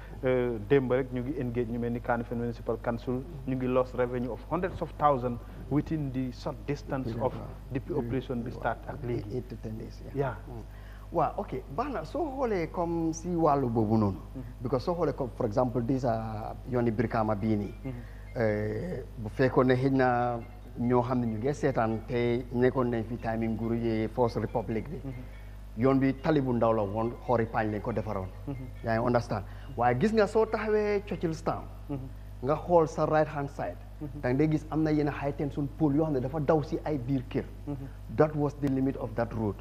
démb rek ñu ngi engage ñu mel ni Kanifing Municipal Council ñu ngi lost revenue of hundreds of thousands within the short distance of depuis opération bi start ak léegi 8 to 10 days yeah waaw ok baax na soo xoolee comme si wàllu boobu noonu because soo xoolee comme for exemple déjà yooni Brikama bii nii bu fekkoon ne xëy na ñoo xam ne ñu ngi seetaan te nekkoon nañ fi time nguuru yi First Republic bi yoon bi tali bu ndaw la woon xoori paañ lañ ko defaroon yaa ngi understand waaye gis nga soo taxawee Churchillstown nga xool sa right hand side da ngay gis am na yenn high tension pole yoo xam ne dafa daw si ay biir kër that was the limit of that road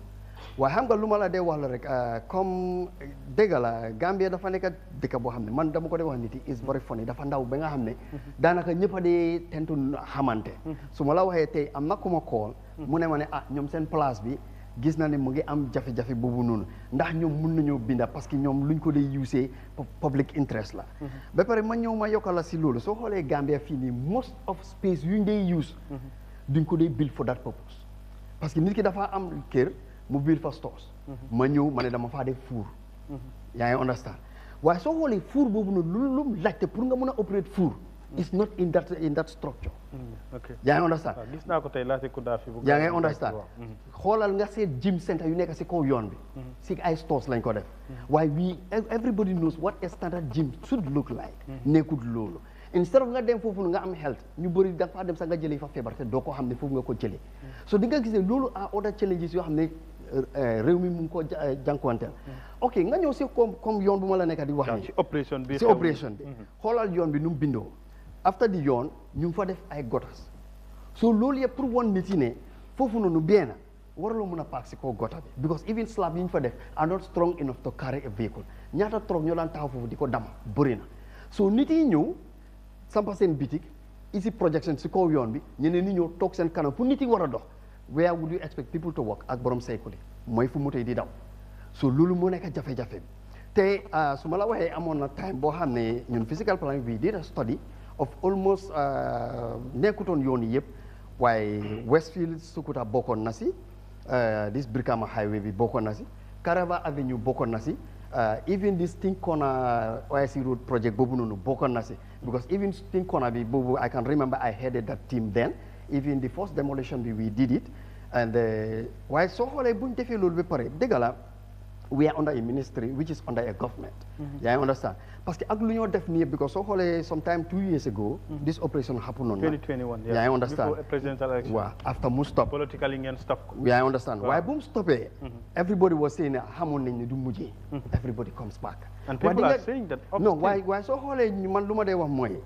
waaye xam nga lu ma la dee wax la rek comme dégg la Gambia dafa nekk dëkk boo xam ne man dama ko dee wax nit yi is very funny dafa ndaw ba nga xam ne daanaka ñëpp a dee tentu xamante su ma la waxee tey am na ku ma kool mu ne ma ne ñoom seen place bi gis na ne mu ngi am jafe-jafe boobu noonu ndax ñoom mun nañoo binda parce que ñoom luñ ko dee usee public interest la ba pare ma ñëw ma yokkal la si loolu soo xoolee Gambia fii nii most of space yuñ dee use duñ ko dee build for that purpose parce que nit ki dafa am kër mu build fa stores ma ñëw ma ne dama faa def four yaa ngi understand waaye soo xoolee four boobu noonu lu mu laajte pour nga mën a operate four is not in that structure yaa ngi understand gis naa ko tey laajte ku daa fi yaa ngi understand xoolal nga seet gym center yu nekk si kaw yoon bi si ay stores lañ ko def waaye everybody knows what a standard gym should look like nekkul loolu instead of nga dem foofu nga am health ñu bëri da faa dem sax nga jëlee fa feebar te doo ko xam ne foofu nga ko jëlee so di nga gis ne loolu à other challenges yoo xam ne réew mi mu ngi ko jànkuwanteel ok nga ñëw si comme yoon bu ma la nekk di wax ni si opération bi xoolal yoon bi nu mu bindoo after di yoon ñu ngi fa def ay gotas so loolu yëpp pour won nit yi ne foofu noonu bien na waraloo mën a park si kaw gota bi because even slab yi ñu fa def are not strong enough to carry a vehicle ñaata troog ñoo daan taxaw foofu di ko dama bëri na so nit yi ñëw sampa seen bitik isi projection si kaw yoon bi ñeneen ñi ñëw toog seen kanam pour nit yi war a dox where would you expect people to work ak borom cycle mooy fu moto yi di daw so loolu moo nekk jafe-jafe bi te su ma la waxee amoon na time boo xam ne ñun physical planning we did a study of almost nekkutoon yoon yi yëpp waaye Westfield Sukuta bokkoon na si this Brikama highway bi bokkoon na si Karava Avenue bokkoon na si even this Think Corner OIC road project boobu noonu bokkoon na si because even Think Corner bi boobu I can remember I headed that team then even the first demolition bi we did it and waaye soo xoolee bu ñu defee loolu ba pare dëgg la we are under a ministry which is under a government yaa ngi understand parce que ak lu ñoo def nii because soo xoolee sometime 2 years ago this operation happen on 2021 yaa ngi understand before presidential election waaw after mu stop politically ngeen stop ko yaa ngi understand waaye bu mu stoppee everybody was saying ne xamoon nañ ne du mujjee everybody comes back and people are saying that non waaye soo xoolee man lu ma dee wax mooy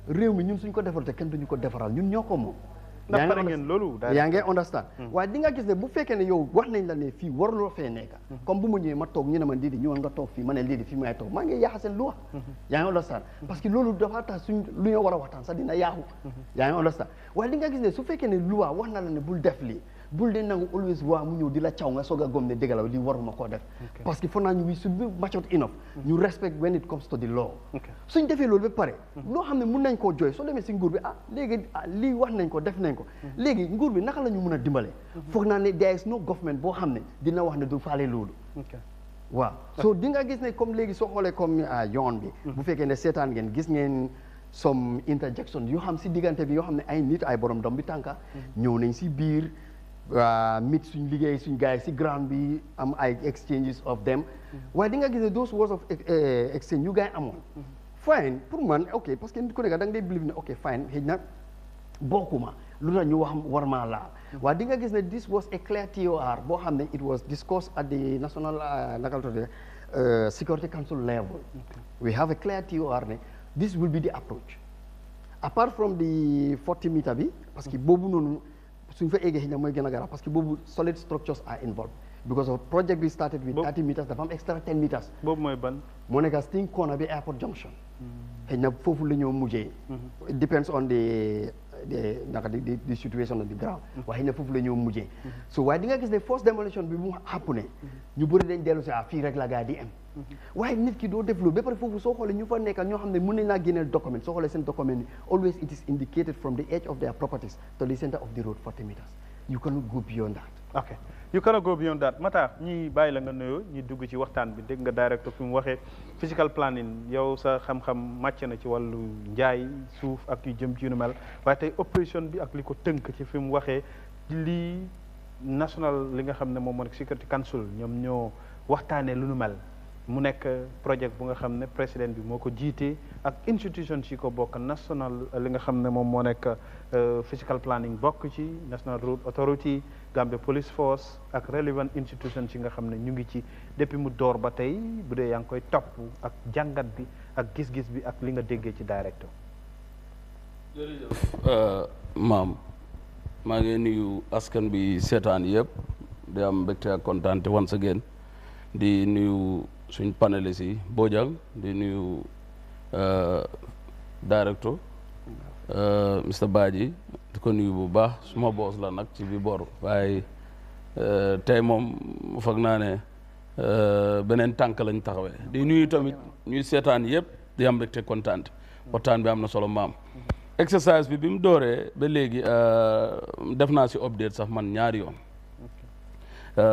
réew mi ñun suñ ko defaral te kenn duñu ko defaral ñun ñoo ko moom ndax pare ngeen loolu yaa ngi understand waaye di nga gis ne bu fekkee ne yow wax nañ la ne fii waruloo fee nekk comme bu ma ñëwee ma toog ñu ne ma lii di ñëwal nga toog fii ma ne lii di fii may toog maa ngi yaaxa seen loi yaa ngi understand parce que loolu dafa tax suñ lu ñu war a waxtaan sax dina yaaxu yaa ngi understand waaye di nga gis ne su fekkee ne loi wax na la ne bul def lii bul de nangu always waa mu ñëw di la caw nga soog a gom ne dëgg la lii waruma koo def parce que foog naa ñu we should be matured enough ñu respect when it comes to the law suñ defee loolu ba pare loo xam ne mun nañ koo jooy soo demee si nguur bi léegi lii wax nañ ko def nañ ko léegi nguur bi naka la ñu mun a dimbale foog naa ne there is no government boo xam ne dina wax ne du faale loolu waaw so di nga gis ne comme léegi soo xoolee comme yoon bi bu fekkee ne seetaan ngeen gis ngeen some interjection yoo xam si diggante bi yoo xam ne ay nit ay borom dom bi tànka ñëw nañ si biir mit suñ liggéey suñ gars yi si ground bi am ay exchanges of them waaye di nga gis ne those words of exchange yu gars yi amoon fine pour man ok parce que nit ku nekk da nga dee believe ne ok fine xëy na bokkuma lu tax ñu wax war maa laal waaye di nga gis ne this was a clear TOR boo xam ne it was discussed at the national security council level we have a clear TOR ne this will be the approach apart from the 40 meter bi parce que boobu noonu suñ fa eggee xëy na mooy gën a garaaw parce que boobu solid structures are involved because of project bi started with 30 meters dafa am extra 10 meters boobu mooy ban moo nekk Sting Corner bi airport junction xëy na foofu la ñoo mujjee it depends on the situation on the ground waaye xëy na foofu la ñoo mujjee so waaye di nga gis ne first demolition bi mu xàppu ne ñu bëri dañ dellu si fii rek la gaa di am waaye nit ki doo def loolu ba pare foofu soo xoolee ñu fa nekkal ñoo xam ne mën nañ laa génneel document soo xoolee seen document ni always it is indicated from the edge of their properties to the center of the road 40 meters you cannot go beyond that ok you cannot go beyond that Matar ñi bàyyi la nga nuyoo ñi dugg ci waxtaan bi dégg nga directeur fi mu waxee physical planning yow sa xam-xam màcc na ci wàllu njaay suuf ak yu jëm ci yu nu mel waaye tey opération bi ak li ko tënk ci fi mu waxee lii national li nga xam ne moom moo nekk security council ñoom ñoo waxtaanee lu nu mel mu nekk projet bu nga xam ne président bi moo ko jiitee ak institution si ko bokk national li nga xam ne moom moo nekk physical planning bokk ci National Road Authority Gambia Police Force ak relevant institution si nga xam ne ñu ngi ci depuis mu door ba tey bu dee yaa ngi koy topp ak jàngat bi ak gis-gis bi ak li nga déggee ci directeur. jërëjëf maam maa ngi nuyu askan bi seetaan yëpp di am mbégte ak kontaan once again di nuyu suñ panélistes yi Bojang di nuyu directeur Mr Badji di ko nuyu bu baax suma boss la nag ci bi bor waaye tey moom foog naa ne beneen tànk lañ taxawee di nuyu tamit ñuy seetaan yëpp di am mbégte kontaan waxtaan bi am na solo maam. exercice bi mu dooree ba léegi def naa si update sax man ñaari yoon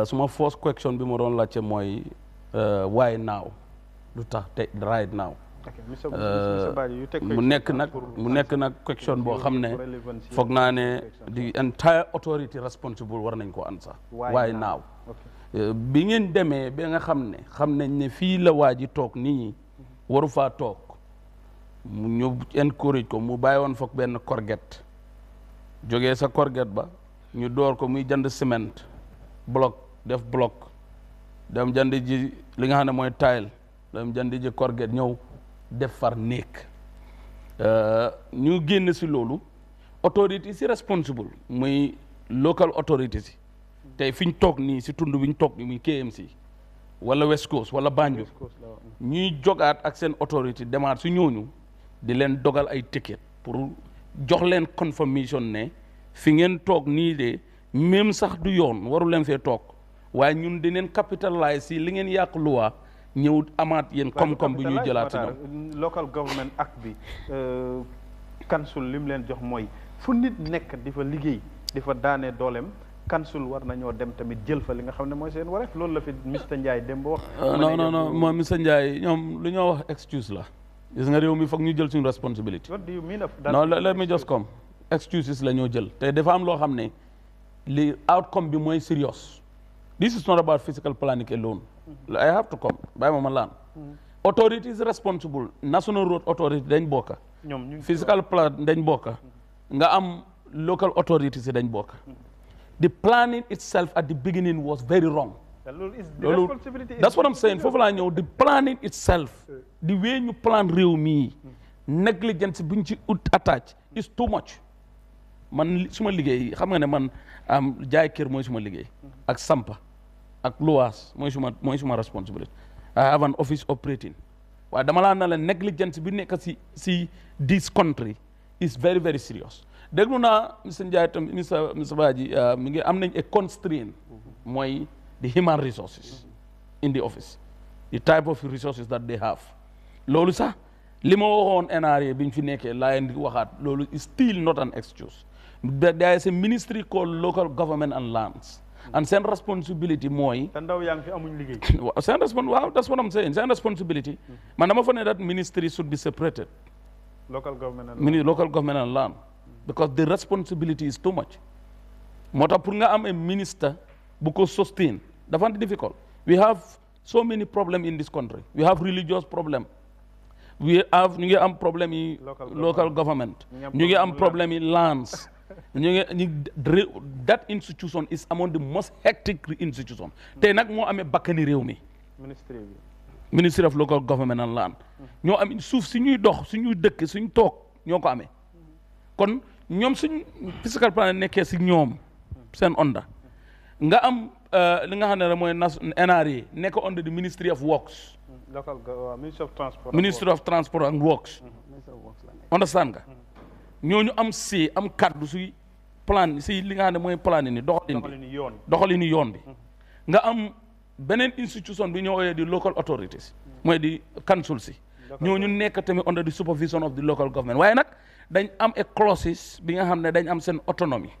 suma first question bi ma doon laajte mooy why now lu tax te right now mu nekk nag question boo xam ne foog naa ne the entire authority responsible war nañ ko answer why now bi ngeen demee ba nga xam nañ ne fii la waa ji toog nii waru faa toog mu ñu encourage ko mu bàyyi woon foog benn corget jógee sa corget ba ñu door ko muy jënd ciment bloc def bloc dem jënd ji li nga xam ne mooy tile dem jënd ji corget ñëw def far néeg ñu génn si loolu autorité si responsible muy local authority si tey fi ñu toog nii si tund bi ñu toog nii muy KMC wala West Coast wala Banjul ñuy jogaat ak seen autorité demaat si ñooñu di leen dogal ay ticket pour jox leen confirmation ne fi ngeen toog nii de même sax du yoon waru leen fee toog waaye ñun dineen capitalize si li ngeen yàq loi ñëw amaat yéen koom-koom bi ñuy jëlaat si ñoom local government act bi council li mu leen jox mooy fu nit nekk di fa liggéey di fa daane dooleem council war nañoo dem tamit jël fa li nga xam ne mooy seen wareef loolu la fi Mr Ndiaye dem ba wax non moom Mr Ndiaye ñoom lu ñoo wax excuse la gis nga réew mi foog ñu jël suñu responsibility what do you mean of that non let me just come excuses la ñoo jël te dafa am loo xam ne li outcome bi mooy serious this is not about physical planning alone I have to come bàyyi ma laan authority is responsible national road authority dañ bokka physical plan dañ bokka nga am local authority si dañ bokka the planning itself at the beginning was very wrong that's what I'm saying foofu laa ñëw the planning itself the way ñu plan réew mii negligence buñ ci attach is too much man suma liggéey xam nga ne man jaay kër mooy suma liggéey ak sampa ak luwaas mooy suma responsibility I have an office operating waaye dama laa na la negligence bi nekk si this country is very very serious déglu naa Mr Ndiaye tam Mr Badji mi ngi am nañ a constraint mooy the human resources in the office the type of resources that they have loolu sax li ma waxoon NRA bi ñu fi nekkee laa leen di waxaat loolu is still not an excuse there is a ministry called local government and lands and seen responsibility mooy te ndaw yaa ngi fi amuñ liggéey waaw that's what I'm saying seen responsibility man dama fa ne that ministry should be separated local government and land because the responsibility is too much moo tax pour nga am a minister bu ko sustain dafa difficult we have so many problems in this country we have religious problem ñu ngi am problème yi local government ñu ngi am problème yi lands that institution is among the most hectic institution tey nag moo amee bakkani réew mi ministry of local government and land ñoo am suuf si ñuy dox suñuy dëkk suñ toog ñoo ko amee kon ñoom suñ physical plan nekkee si ñoom seen onda nga am li nga xam ne mooy NRA nekk under the Ministry of Works Ministry of Transport and Works understand nga ñooñu am am kaddu si plan si li nga xam ne mooy plan ni doxalini yoon bi nga am beneen institution bi ñoo ooyee di local authorities mooy di council si ñooñu nekk tamit under the supervision of the local government waaye nag dañ am a clauses bi nga xam ne dañ am seen autonomie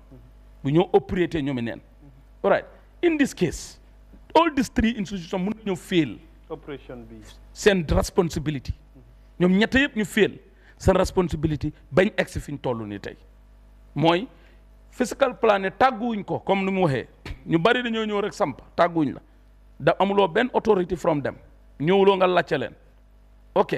bu ñoo opérater ñoomi neen all right in this case all these three institutions mën nañoo fail operation bi seen responsibility ñoom ñett yëpp ñu fail seen responsibility bañ egsi fi ñu toll nii tey mooy physical plan ne tàgguwuñ ko comme ni mu waxee ñu bari dañoo ñëw rek samp tàgguwuñ la da amuloo benn authority from them ñëwuloo nga lacce leen ok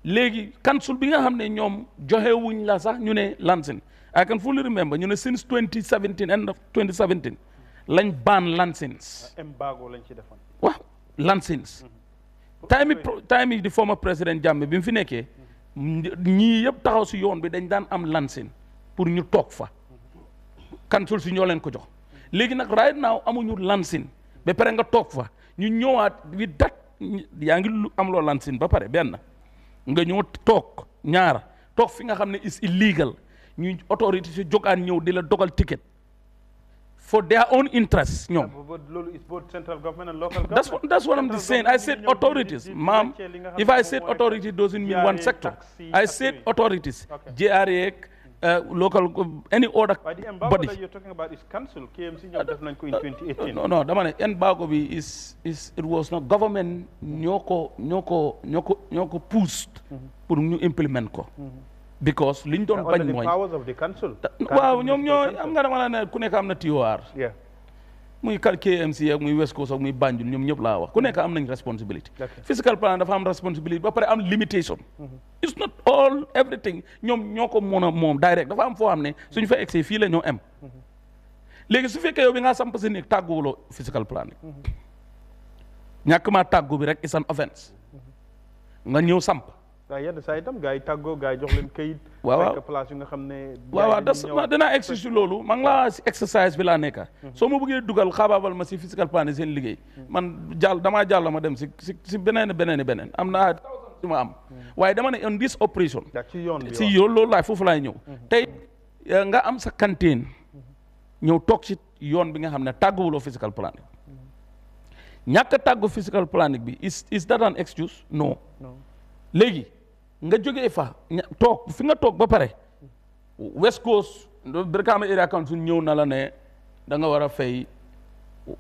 léegi council bi nga xam ne ñoom joxewuñ la sax ñu ne lancing I can fully remember ñu ne since 2017 end of 2017 lañ ban lancings embargo lañ ci defoon waaw lancings time yi di former président Jammeh bi mu fi nekkee ñii yëpp taxaw si yoon bi dañ daan am lancing pour ñu toog fa council si ñoo leen ko jox léegi nag right now amuñu lansin ba pare nga toog fa ñu ñëwaat wi dat yaa ngi am loo lansin ba pare benn nga ñëw toog ñaar toog fi nga xam ne is illegal ñu autorité si jógaan ñëw di la dogal ticket for their own interests ñoom. It's both central government and local government. That's what I'm saying. I said authorities, ma'am. If I said authority doesn't mean one sector. I said authorities, JRA, local, any other But the embargo body. that you're talking about is cancelled. KMC ñoo def nañ ko in 2018. No, dama ne embargo bi is it was not government ñoo ko pushed pour ñu implement ko. Because liñ doon bañ mooy powers of the council. waaw ñoom ñoo am nga dama la ne ku nekk am na TOR. muy KMC ak muy West Coast ak muy Banjul ñoom ñëpp laa wax ku nekk am nañ responsibility. Fiscal plan dafa am responsibility ba pare am limitation. It's not all everything ñoom ñoo ko mën a moom direct dafa am foo xam ne suñu fa egsee fii la ñoo am. léegi su fekkee yow bi nga samp si nekk tàgguwuloo fiscal plan ñàkk maa tàggu bi rek is an offense nga ñëw samp. waaw yenn saa itam gars yi tàggoo gars yi jox leen kayit. waaw place yu nga xam ne. waaw dinaa exercice si loolu maa ngi laa si exercice bi laa nekk. soo ma bëggee dugal xaabaabal ma si fiscal plan seen liggéey. man damaa jàll ma dem si beneen am naa si ma am. waaye dama ne on this operation. ci yoon bi si yoon loolu laay foofu laay ñëw. tey nga am sa canteen ñëw toog si yoon bi nga xam ne tàgguwuloo fiscal plan ñàkk a tàggu fiscal plan bi is that an excuse? No. léegi. nga jógee fa toog fi nga toog ba pare West Coast Brikama area council ñëw na la ne da nga war a fay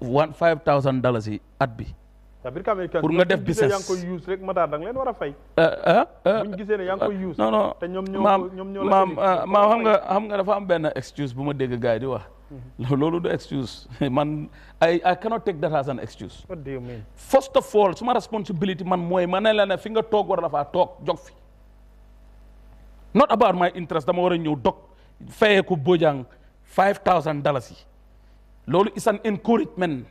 $5,000 yi at bi. pour nga def business yaa ngi koy use rek Matar da nga leen war a fay. bu ñu gisee ne yaa ngi koy use. non te ñoom ñoo la maam xam nga dafa am benn excuse bu ma dégg gars yi di wax. loolu du excuse man I cannot take that as an excuse. What do you mean? First of all suma responsibility man mooy ma ne la ne fi nga toog war a dafaa toog jog fi. Not about my interest dama war a ñëw dog fayee ko Bojang $5,000 yi loolu is an encouragement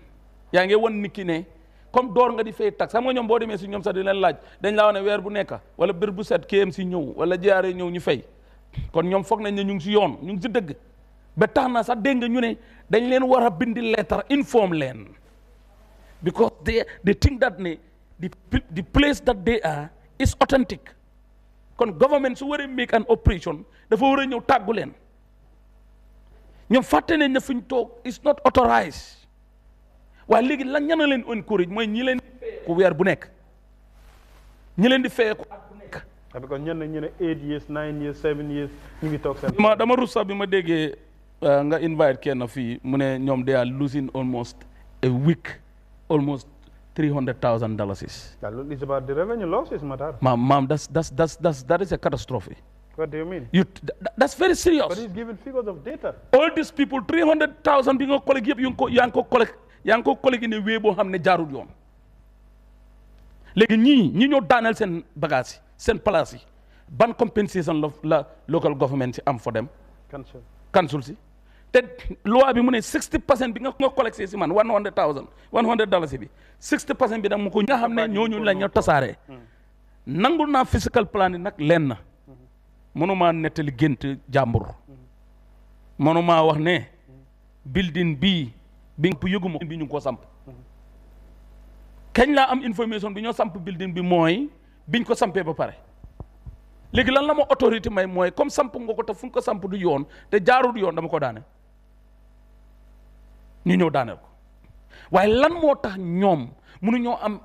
yaa ngi won nit ki ne comme door nga di fay tax xam nga ñoom boo demee si ñoom sax di leen laaj dañ laa wane weer bu nekk wala bër bu set KMC ñëw wala JRA ñëw ñu fay kon ñoom foog nañ ne ñu ngi si yoon ñu ngi si dëgg ba tax na sax dégg nga ñu ne dañ leen war a bindi letter inform leen because they think that ne the place that they are is authentic. kon government su waree make an operation dafa war a ñëw tàggu leen ñoom fàtte nañ ne fu ñu toog is not authorized waaye léegi lan ñana leen encourage mooy ñi leen di feyeeku weer bu nekk ñi leen di feyeeku at bu nekk. parce que ñu ne 8 years 9 years 7 years ñu ngi toog seen. dama rus sax bi ma déggee nga invite kenn fii mu ne ñoom they are losing almost a week almost $300,000. It's about the revenue losses, Matar. Ma'am, that is a catastrophe. What do you mean? That's very serious. But he's giving figures of data. All these people, 300,000 bi nga collect yëpp yaa ngi ko collect ne wee boo xam ne jaarul yoon. léegi ñi ñoo daaneel seen bagage yi seen place yi ban compensation la local government si am for them. Council si. te loi bi mu ne 60% bi nga collecté si man $100,000 bi 60% bi da mu ko nga xam ne ñooñu la ñu tasaaree nangul naa fiscal plan yi nag lenn mënumaa nettali gént jàmbur mënumaa wax ne building bi yëguma bi ñu ngi ko samp kañ laa am information bi ñoo samp building bi mooy biñ ko sampee ba pare léegi lan la ma autorité may mooy comme samp nga ko te fu nga ko samp du yoon te jaarul yoon dama ko daane ñu ñëw daaneel ko waaye lan moo tax ñoom mënuñoo am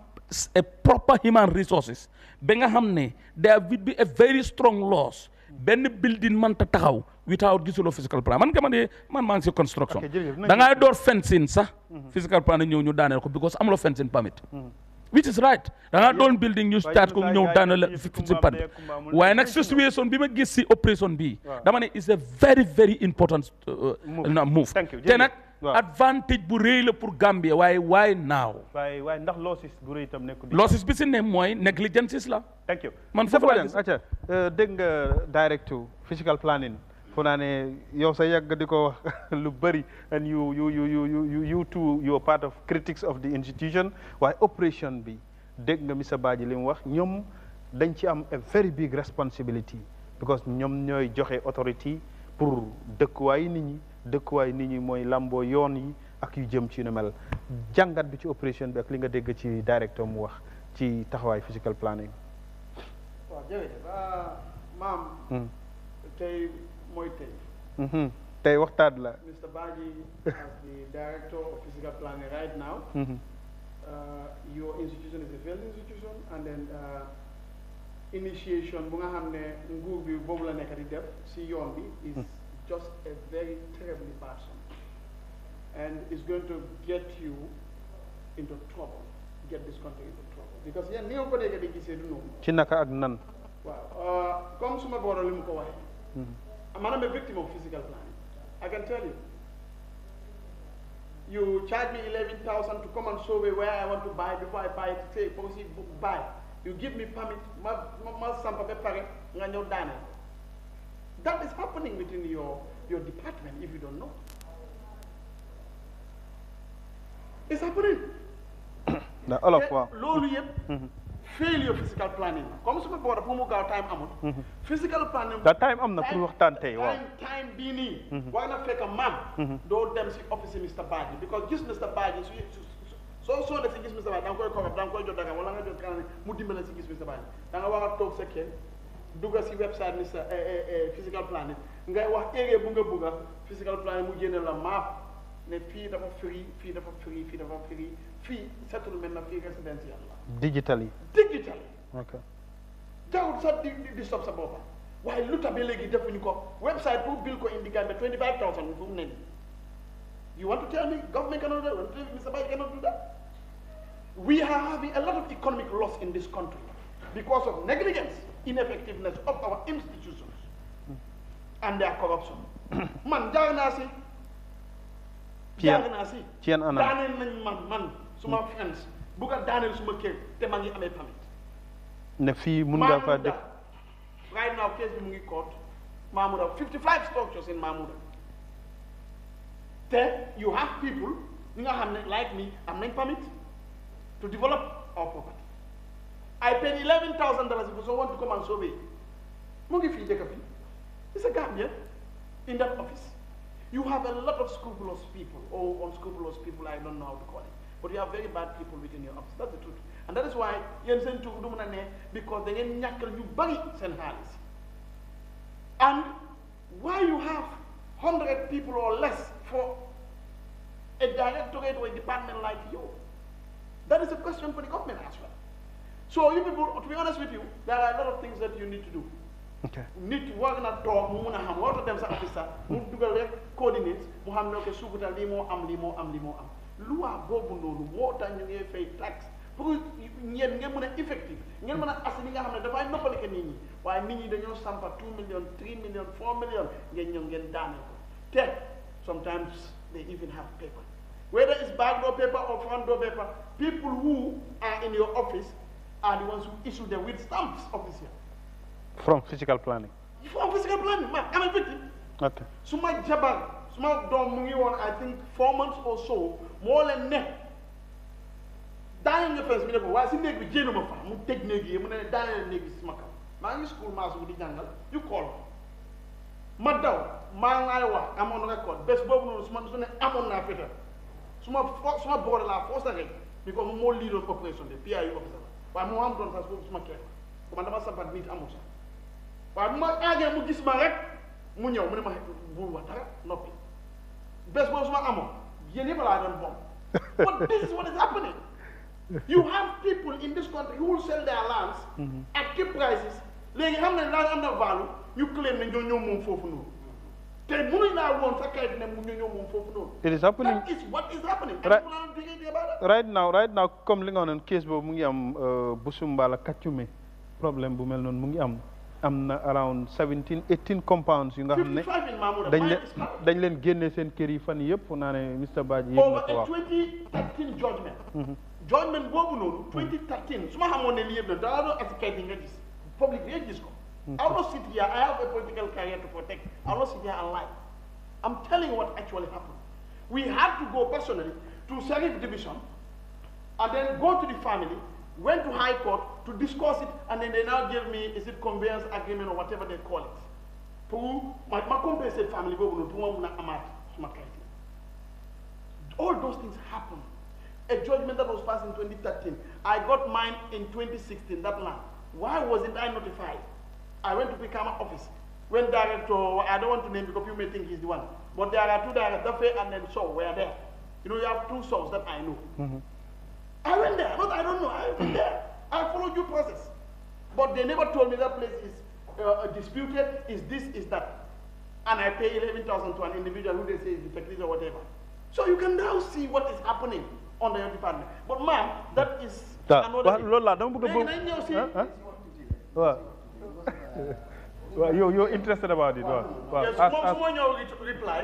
a proper human resources ba nga xam ne there will be a very strong loss benn building mënta taxaw without gisuloo physical plan man maa ngi si construction da ngay door fencing sax physical plan ñëw ñu daaneel ko because amuloo fencing permit which is right da ngaa doon building ñu start ko ñëw daaneel la si permit waaye nag situation bi ma gis si opération bii dama ne is a very very important move te nag advantage bu rëy la pour Gambia waaye why now. waaye ndax losses bu rëy itam nekkul. losses bi si ne mooy negligences la. thank you man foofu laa gis. dégg nga direct to physical planning fu naa ne yow sa yàgg di ko wax lu bëri and you too you are part of critics of the institution waaye operation bi dégg nga Mr Badji li mu wax ñoom dañ ci am a very big responsibility because ñoom ñooy joxe authority pour dëkkuwaay nit ñi dëkkuwaay nit ñi mooy lamboo yoon yi ak yu jëm ci nu mel jàngat bi ci opération bi ak li nga dégg ci directeur mu wax ci taxawaay physical planning. waaw jërëjëf maam. tey mooy tey. tey waxtaan la. Mr. Badji, as the director of physical planning right now, your institution is a failed institution, and then initiation bu nga xam ne nguur bi boobu la nekk di def si yoon bi is just a very terribly bad something, and it's going to get you into trouble, get this country into trouble, because yéen ni nga ko dégg di gisee du noonu. ci naka ak nan. waaw comme suma booro li mu ko waxee. Man, I'm a victim of physical planning. I can tell you. You charge me 11,000 to come and show me where I want to buy before I buy it. Say, policy buy. You give me permit. That is happening within your department if you don't know. It's happening. All of wow. Failure physical planning. Comme suma boora pour mu gaaw time amul. Physical planning. Da time am na pour waxtaan tey waaw. Time bii nii. war na fekk man. doo dem si office Mr. Badji because gis Mr. Badji soo def si gis Mr. Badji da nga koy cover da nga koy jot dara wala nga jot kanam mu dimbale si gis Mr. Badji da nga war a toog sa kër dugga si website Mr. physical planning ngay wax area bu nga bugga physical planning mu génne la map ne fii dafa free fii dafa free fii dafa free fii settlement na fii résidentiel la. Digitally. Okay. Jawul sax di stop sa boppa waaye lu tax ba léegi defuñu ko website pour bill ko indi Gambia 25,000 fu mu ne nii. You want to tell me government cannot do that? Want to tell me Mr. Badji cannot do that? We are having a lot of economic loss in this country because of negligence, ineffectiveness of our institutions and their corruption. Man, jaar naa si. Daaneel nañ man suma friends bu ko daaneel suma kër te maa ngi amee permit. Ne fii mun nga fa def. Right now case bi mu ngi court Mahmouda 55 structures in Mahmouda. Then you have people ñi nga xam ne like me am nañ permit to develop our property. I paid $11,000 if someone want to come and survey. Mu ngi fii jëkk fii. It's a Gambia in that office. You have a lot of scrupulous people, or unscrupulous people, I don't know how to call it. But you have very bad people within your office. That's the truth. And that is why you send to because they ñàkkal you bury seen xaalis. And why you have 100 people or less for a directorate or a department like you? That is a question for the government as well. So you people, to be honest with you, there are a lot of things that you need to do. Okay. Nit war na toog mu mun a xam warta dem sa office mu dugal rek coordinates mu xam ne ko suukuta lii moo am lii moo am lii moo am loi boobu noonu moo tax ñu ngi fay tax pour ngeen mën a effective ngeen mën a assi li nga xam ne dafay noppalike nit ñi waaye nit ñi dañoo sampa 2 million 3 million 4 million ngeen ñëw ngeen daane ko te sometimes they even have paper whether it's back door paper or front door paper people who are in your office are the ones who issue them with stamps official. From physical planning. From physical planning, man, I'm a victim. Okay. Suma jabar, suma dom mu ngi woon I think 4 months or so moo leen ne daaneel nga fens bi ne ko waaye si néeg bi jéem ma fa mu tëj néeg yi mu ne daaneel néeg bi si ma kaw maa ngi school maa su di jàngal you call ma daw maa ngay wax amoon na record bés boobu noonu su ne amoon naa fétal suma boole laa force rek because moom moo leadoon opération de PIU officer waaye moo am doon sax boobu suma kër ko man dama sampat nit amul sax waaye bu ma aagee mu gis ma rek mu ñëw mu ne ma bul wax dara noppi bés boobu su ma amoon yéen yëpp laa doon bon but this is what is happening. You have people in this country who will sell their lands at cheap prices léegi xam ne land am na value ñu claim ne ñoo ñëw moom foofu noonu te mënuñ laa woon sa kayit ne mu ñoo ñëw moom foofu noonu. It is happening. That is what is happening. Right now comme li nga waxoon case boobu mu ngi am Busumbala Kaccume problème bu mel noonu mu ngi am na around 17-18 compounds yu nga xam ne dañ leen génne seen kër yi fan yëpp naa ne Mr. Badji yëpp na ko wax. 2013 judgment. Judgment boobu noonu 2013 su ma xamoon ne lii yëpp na daa doon askan yi nga gis public bi nga gis ko. I will not sit here. I have a political career to protect. I will not sit here and lie. I'm telling you what actually happened. We had to go personally to Sheriff Division and then go to the family, went to High Court to discuss it, and then they now gave me, is it conveyance agreement or whatever they call it. Pour my compensated family go to Amat. smart criteria. All those things happen. A judgment that was passed in 2013, I got mine in 2016, that land. Why wasn't I notified? I went to Picama office. When director, I don't want to name because you may think he's the one, but there are two directors, Dafe and then Shaw were there. You know, you have two Shaws that I know. I went there, but I don't know, I went there. I followed due process. But they never told me that place is disputed, is this, is that. And I pay 11,000 to an individual who they say is defective or whatever. So you can now see what is happening under your department. But ma'am, that is another thing. You're interested about it. Yes, someone reply.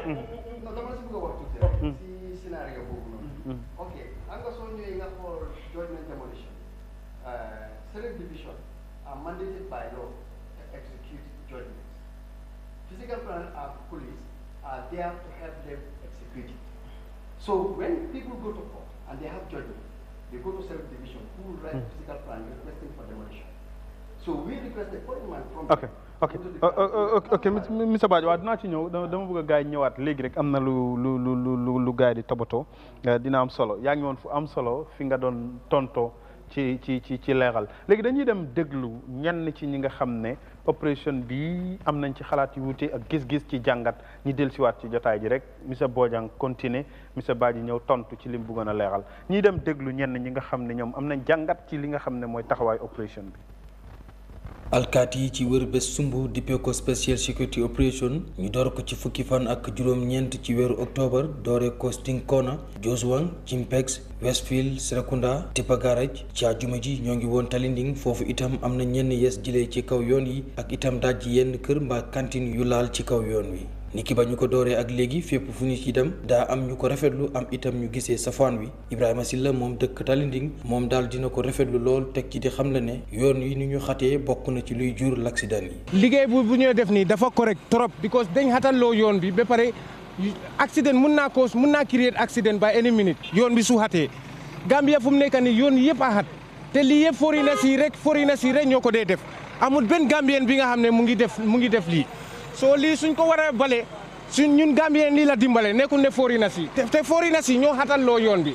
Okay, I'm going to for judgment demolition. Select division are mandated by law to execute judgments. Physical plan and police are there to help them execute it. So when people go to court and they have judgment, they go to select division who will write physical plan requesting for demolition. So we request a appointment from ok Mr Badji waaw dinaa ci ñëw dama bëgg a gars yi ñëwaat léegi rek am na lu gars yi di tobatoo dina am solo yaa ngi woon fu am solo fi nga doon tontoo ci leeral léegi dañuy dem déglu ñenn ci ñi nga xam ne opération bi am nañ ci xalaat yu wuute ak gis-gis ci jàngat ñi dellusiwaat ci jotaay ji rek monsieur Bojang continuer monsieur Badji ñëw tontu ci li mu bëggoon a leeral ñiy dem déglu ñenn ñi nga xam ne ñoom am nañ jàngat ci li nga xam ne mooy taxawaay opération bi. alkaati yi ci wër bés sumb dippee ko special security operation ñu door ko ci fukki fan ak juróom-ñeent ci weeru octobre doore ko Stinkona Joswang Jimpex Westfield Serekunda Tipa Garage ci àjjuma ji ñoo ngi woon Talinding foofu itam am na ñenn yees jëlee ci kaw yoon yi ak itam daj yenn kër mbaa cantine yu laal ci kaw yoon wi niki ba ñu ko dooree ak léegi fépp fu nit yi dem daa am ñu ko rafetlu am itam ñu gisee safaan wi Ibrahima Silla moom dëkk Talinding moom daal dina ko rafetlu lool teg ci di xam la ne yoon yi ni ñu xatee bokk na ci luy jur l'accident yi. liggéey bu ñuy def nii dafa correct trop because dañ xataloo yoon bi ba pare accident mun naa créer accident by any minute yoon bi su xatee Gambia fu mu nekk nii yoon yëpp a xat te lii yëpp foreigners yi rek ñoo ko dee def amul benn Gambien bi nga xam ne mu ngi def lii. soo lii suñ ko war a bale ñun Gambien lii la dimbale nekkul ne foreigners yi te foreigners yi ñoo xatal loo yoon bi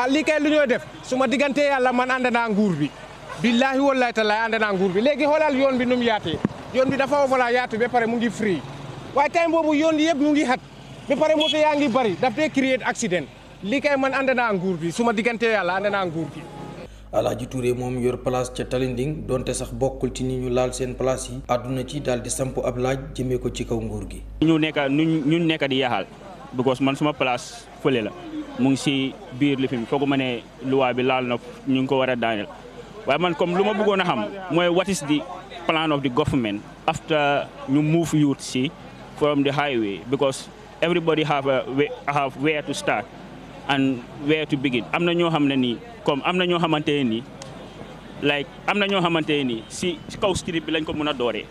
lii kay lu ñoo def su ma diggante yàlla man ànd naa nguur bi billaahi wallaahi taala ànd naa nguur bi léegi xoolal yoon bi nu mu yaatee yoon bi dafa wala yaatu ba pare mu ngi free waaye time boobu yoon yëpp mu ngi xat ba pare moto yaa ngi bari daf dee créer accident lii kay man ànd naa nguur bi su ma diggante yàlla ànd naa nguur bi. Alaaji Touré moom yor place ca Talinding donte sax bokkul ci ni ñu laal seen place yi àdduna ci daal di samp ab laaj jëmee ko ci kaw nguur gi. ñu nekk di yaxal because man suma place fële la mu ngi si biir li fi foogu ma ne loi bi laal na ñu ngi ko war a daaneel waaye man comme lu ma bëggoon a xam mooy what is the plan of the government after ñu move youth si from the highway because everybody have where to start and where to begin am na ñoo xam ne nii comme am na ñoo xamante ne nii si kaw street bi lañ ko mën a dooree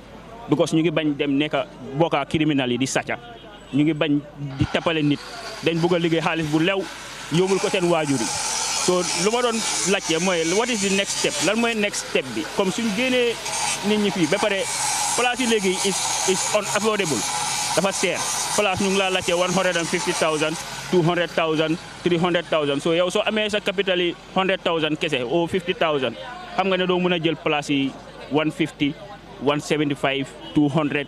because ñu ngi bañ dem nekk bokka criminal yi di sàcca ñu ngi bañ di tapale nit dañ bëgg a liggéey xaalis bu lew yóbbul ko seen waajur yi so lu ma doon laajte mooy what is the next step lan mooy next step bi comme suñ génnee nit ñi fii ba pare place yi léegi is unaffordable dafa seer place ñu ngi laa laajte 150,000 200,000 300,000 so yow soo amee sa capital yi 100,000 kese o 50,000 xam nga ne doo mën a jël place yi 150 175 200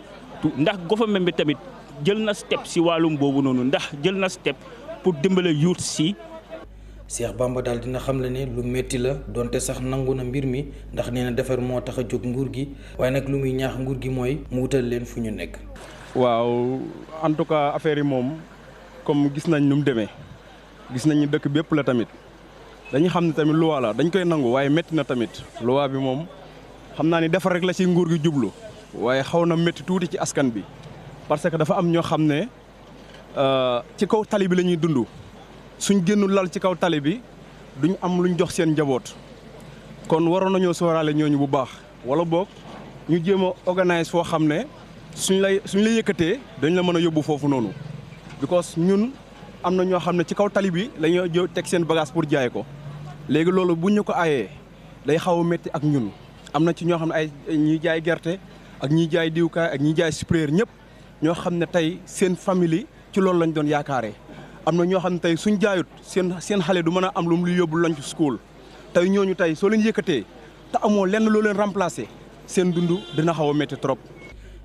ndax government bi tamit jël na step si wàllum boobu noonu ndax jël na step pour dimbale youth si. Cheikh Bamba daal dina xam le ne lu metti la donte sax nangu na mbir mi ndax nee na defar moo tax a jóg nguur gi waaye nag lu muy ñaax nguur gi mooy mu wutal leen fu ñu nekk. waaw en tout cas affaire yi moom comme gis nañ nu mu demee gis nañ ni dëkk bépp la tamit dañuy xam ne tamit loi la dañ koy nangu waaye métti na tamit loi bi moom xam naa ni defar rek la ci nguur gi jublu waaye xaw na métti tuuti ci askan bi parce que dafa am ñoo xam ne ci kaw tali bi la ñuy dund suñ génnul lal ci kaw tali bi duñ am luñ jox seen njaboot kon waroon nañoo sóoraale ñooñu bu baax wala boog ñu jéem a organise foo xam ne suñ lay yëkkatee dañ la mën a yóbbu foofu noonu because ñun am na ñoo xam ne ci kaw tali bi la ñuy teg seen bagage pour jaay ko léegi loolu buñ ñu ko aayee day xaw a métti ak ñun am na ci ñoo xam ne ay ñiy jaay gerte ak ñiy jaay diwkaay ak ñiy jaay supérieur ñëpp ñoo xam ne tey seen famille ci loolu lañ doon yaakaaree am na ñoo xam ne tey suñ jaayut seen xale du mën a am lu mu lu yóbbu lunch school tey ñooñu tey soo leen yëkkatee te amoo lenn loo leen remplacer seen dund dina xaw a métti trop.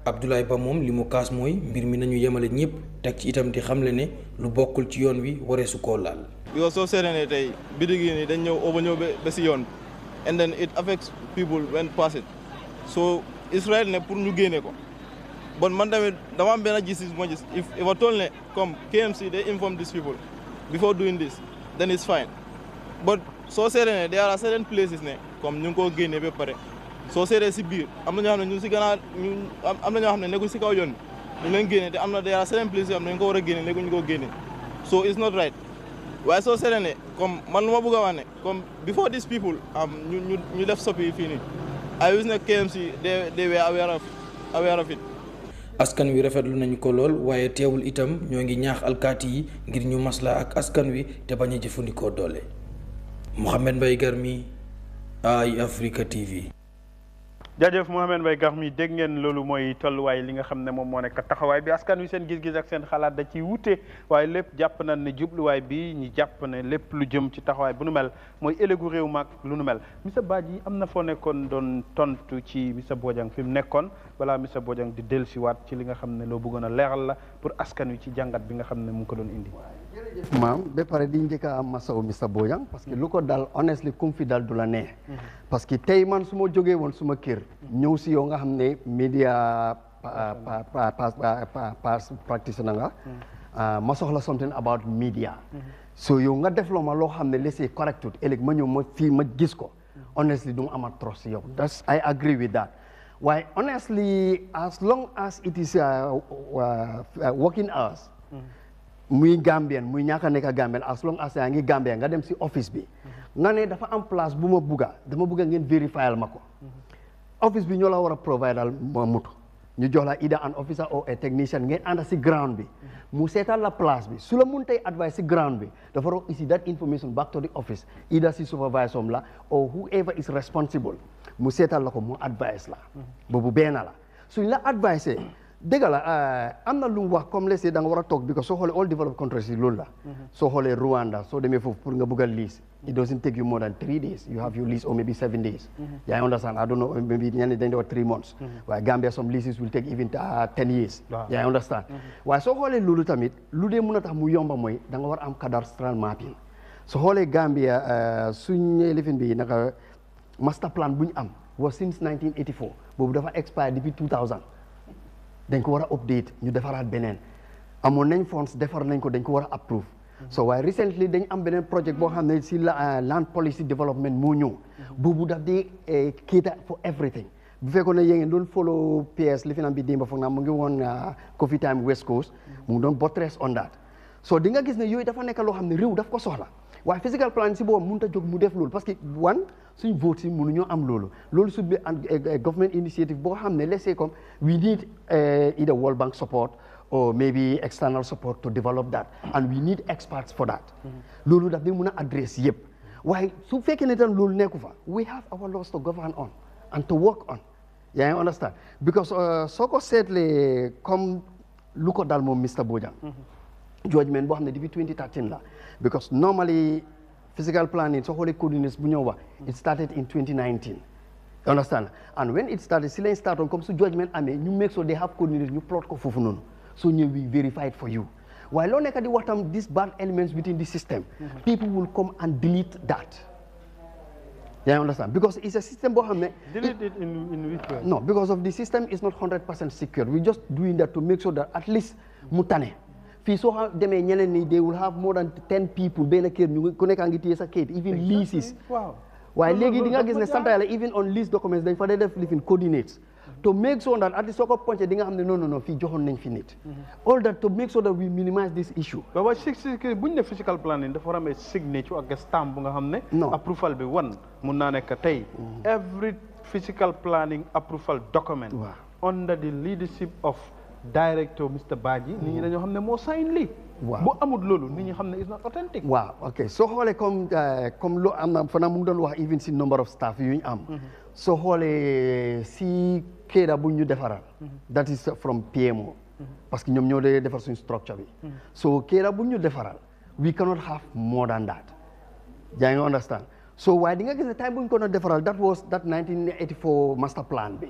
Abdoulaye Ba moom li mu kaas mooy mbir mi nañu yemale ñëpp teg ci itam di xamle ne lu bokkul ci yoon wi waree su koo laal. because soo seetee ne tey bitig yi nii dañ ñëw ba si yoon and then it affects people when pass it so Israel ne pour ñu génne ko bon man tamit dama am benn gis ma gis if I told ne comme KMC they inform these people before doing this then it's fine but soo seetee ne there are certain places ne comme ñu ngi koo génne ba pare soo seetee si biir am na ñoo xam ne ñu si gannaaw am na ñoo xam ne nekkul si kaw yoon ñu leen génne te am na there are certain places yoo xam ne ñu ko war a génne nekkuñu koo génne so it's not right waaye soo seetee ne comme man lu ma bëgg a wax ne comme before these people ñu def soppi fii nii I wish ne KMC they were aware of it. askan wi rafetlu nañu ko lool waaye teewul itam ñoo ngi ñaax alkaati yi ngir ñu masla ak askan wi te bañ a jëfandikoo doole. Mouhamed Mbaye Garmi Eyeafrica TV. jaajëf Mouhamed Mbaye Garmi dégg ngeen loolu mooy tolluwaay li nga xam ne moom moo nekk taxawaay bi askan wi seen gis-gis ak seen xalaat da ciy wute waaye lépp jàpp nañ ne jubluwaay bi ñi jàpp ne lépp lu jëm ci taxawaay bu nu mel mooy ëllëgu réew maag lu nu mel Mr Badji am na foo nekkoon doon tontu ci Mr Bojang fi mu nekkoon balaa Mr Bojang di dellusiwaat ci li nga xam ne loo bëggoon a leeral la pour askan wi ci jàngat bi nga xam ne mu ngi ko doon indi. maam ba pare di njëkk a am masawu Mr Bojang parce que lu ko dal honestly kum fi dal du la neex parce que tey man su ma jógee woon suma kër ñëw si yow nga xam ne media practitioner nga ma soxla something about media so yow nga def loo ma loo xam ne laissez correctut ëllëg ma ñëw ma fii ma gis ko honestly du mu amat trust si yow that's I agree with that waaye honestly as long as it is working hours muy Gambian muy ñàkk a nekk Gambian as long as yaa ngi Gambia nga dem si office bi nga ne dafa am place bu ma bugga dama bugga ngeen vérifier ma ko office bi ñoo la war a provider ma mutu ñu jox la either an officer or a technician ngeen ànd si ground bi mu seetal la place bi su la mun tey advice si ground bi dafa roog isi that information back to the office either si supervisor la or whoever is responsible mu seetal la ko mu advice la boobu benn la suñ la advice dëgg la am na lu mu wax comme les da nga war a toog because soo xoolee all developed countries yi loolu la soo xoolee Rwanda soo demee foofu pour nga bëgg a lease it doesn't take you more than 3 days you have your lease or maybe 7 days yaa understand I don't know maybe ñenn dañ doon 3 months waaye Gambia some leases will take even 10 years yaa understand waaye soo xoolee loolu tamit lu dee mën a tax mu yomba mooy da nga war a am cadastral mapping soo xoolee Gambia suñ lifin bi naka master plan bu ñu am was since 1984 boobu dafa expire depuis 2000 dañ ko war a update ñu defaraat beneen amoon nañ funds defar nañ ko dañ ko war a approve so waaye recently dañ am beneen project boo xam ne si la land policy development moo ñëw boobu daf di cater for everything bu fekkoon ne yéen doon follow PS li fi naan bi démba foog naa mu ngi woon Coffee Time West Coast mu ngi doon buttress on that so di nga gis ne yooyu dafa nekk loo xam ne réew daf ko soxla waaye physical plan si boobu mënut a jóg mu def loolu parce que suñ vote si mënuñoo am loolu should be government initiative boo xam ne let's say comme we need either World Bank support or maybe external support to develop that and we need experts for that loolu daf di mën a address yëpp waaye su fekkee ne tam loolu nekku fa we have our laws to govern on and to work on yaa ngi understand because soo ko seetlee comme lu ko dal moom Mr Bojang judgment boo xam ne depuis 2013 la because normally physical planning so xoolee coordinates bu ñëw wax it started in 2019 you understand and when it started si lañ start on comme su judgment amee ñu make sure they have coordinates ñu plot ko foofu noonu so ñëw we verify it for you waaye loo nekk di wax tam these bad elements within the system people will come and delete that you understand because it's a system boo xam ne delete it in which way no because of the system is not 100% secure we just doing that to make sure that at least mu tane fii soo demee ñeneen ni they will have more than 10 people benn kër ñu ku nekk a ngi téye sa kayit even leases waaye léegi di nga gis ne sant yàlla even on lease documents dañ fa dee def living coordinates to make sure that at least soo ko poncé di nga xam ne non fii joxoon nañ fi nit all that to make sure that we minimize this issue waaw buñ ne physical planning dafa war a am signature ak stamp bu nga xam ne approval bi mun naa nekk tey every physical planning approval document under the leadership of director Mr Badji nit ñi dañoo xam ne moo sign lii bu amul loolu nit ñi xam ne is not authentic waaw ok soo xoolee comme lu am na fanaa mu ngi doon wax even si number of staff yu ñu am soo xoolee si kéeda bu ñu defaral that is from PMO parce que ñoom ñoo dee defar suñu structure bi so kéera bu ñu defaral we cannot have more than that yaa ngi understand so waaye di nga gis ne time bu ñu ko doon defaral that was that 1984 master plan bi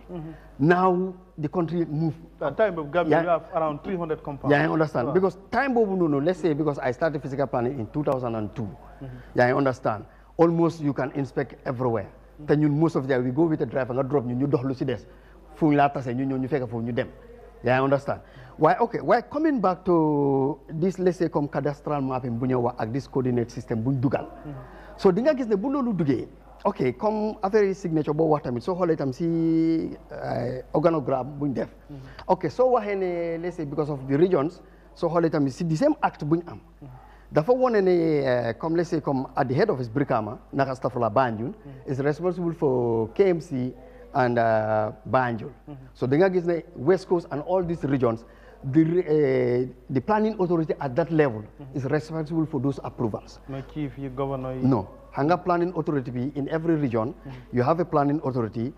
now the country move time boobu Gambia you have around 300 compounds yaa ngi understand because time boobu noonu let's say because I started physical planning in 2002 yaa ngi understand almost you can inspect everywhere te ñun most of the time we go with a driver nga drop ñu dox lu si des fu ñu laa tase ñu ñëw ñu fekk foofu ñu dem yaa ngi understand waaye ok waaye coming back to this let's say comme cadastral mapping bu ñu wax ak this coordinate system bu ñu dugal so di nga gis ne bu loolu duggee ok comme affaire yi signature boo wax tamit soo xoolee tam si organogramme bu ñu def ok soo waxee ne let's say because of the regions soo xoolee tamit si the same act bu ñu am dafa wone ne comme let's say comme at the head office Brikama naka astafurlah Banjul is responsible for KMC and Banjul so da nga gis ne West Coast and all these regions the planning authority at that level is responsible for those approvals. No chief, you governor. No, hanga planning authority be in every region. You have a planning authority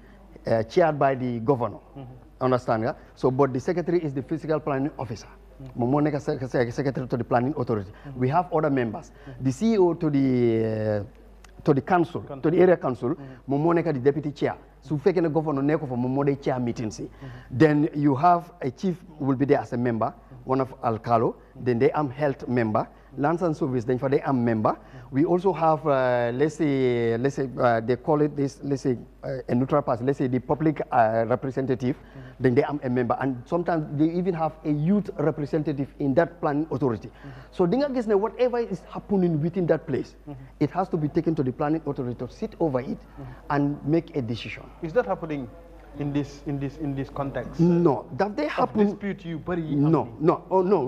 chaired by the governor. Understand? Yeah? So, but the secretary is the physical planning officer. Momoneka secretary to the planning authority. We have other members. The CEO to the council, to the area council, Momoneka the deputy chair. So if the governor neko for Momode chair meetings, then you have a chief will be there as a member, one of Alcalo, then they am health member, lands and service, then for they am member. We also have let's say they call it this, let's say a neutral person, let's say the public representative, then they am a member, and sometimes they even have a youth representative in that planning authority. So whatever is happening within that place, it has to be taken to the planning authority to sit over it and make a decision. Is that happening in this context? No, that they happen. Dispute you, but no.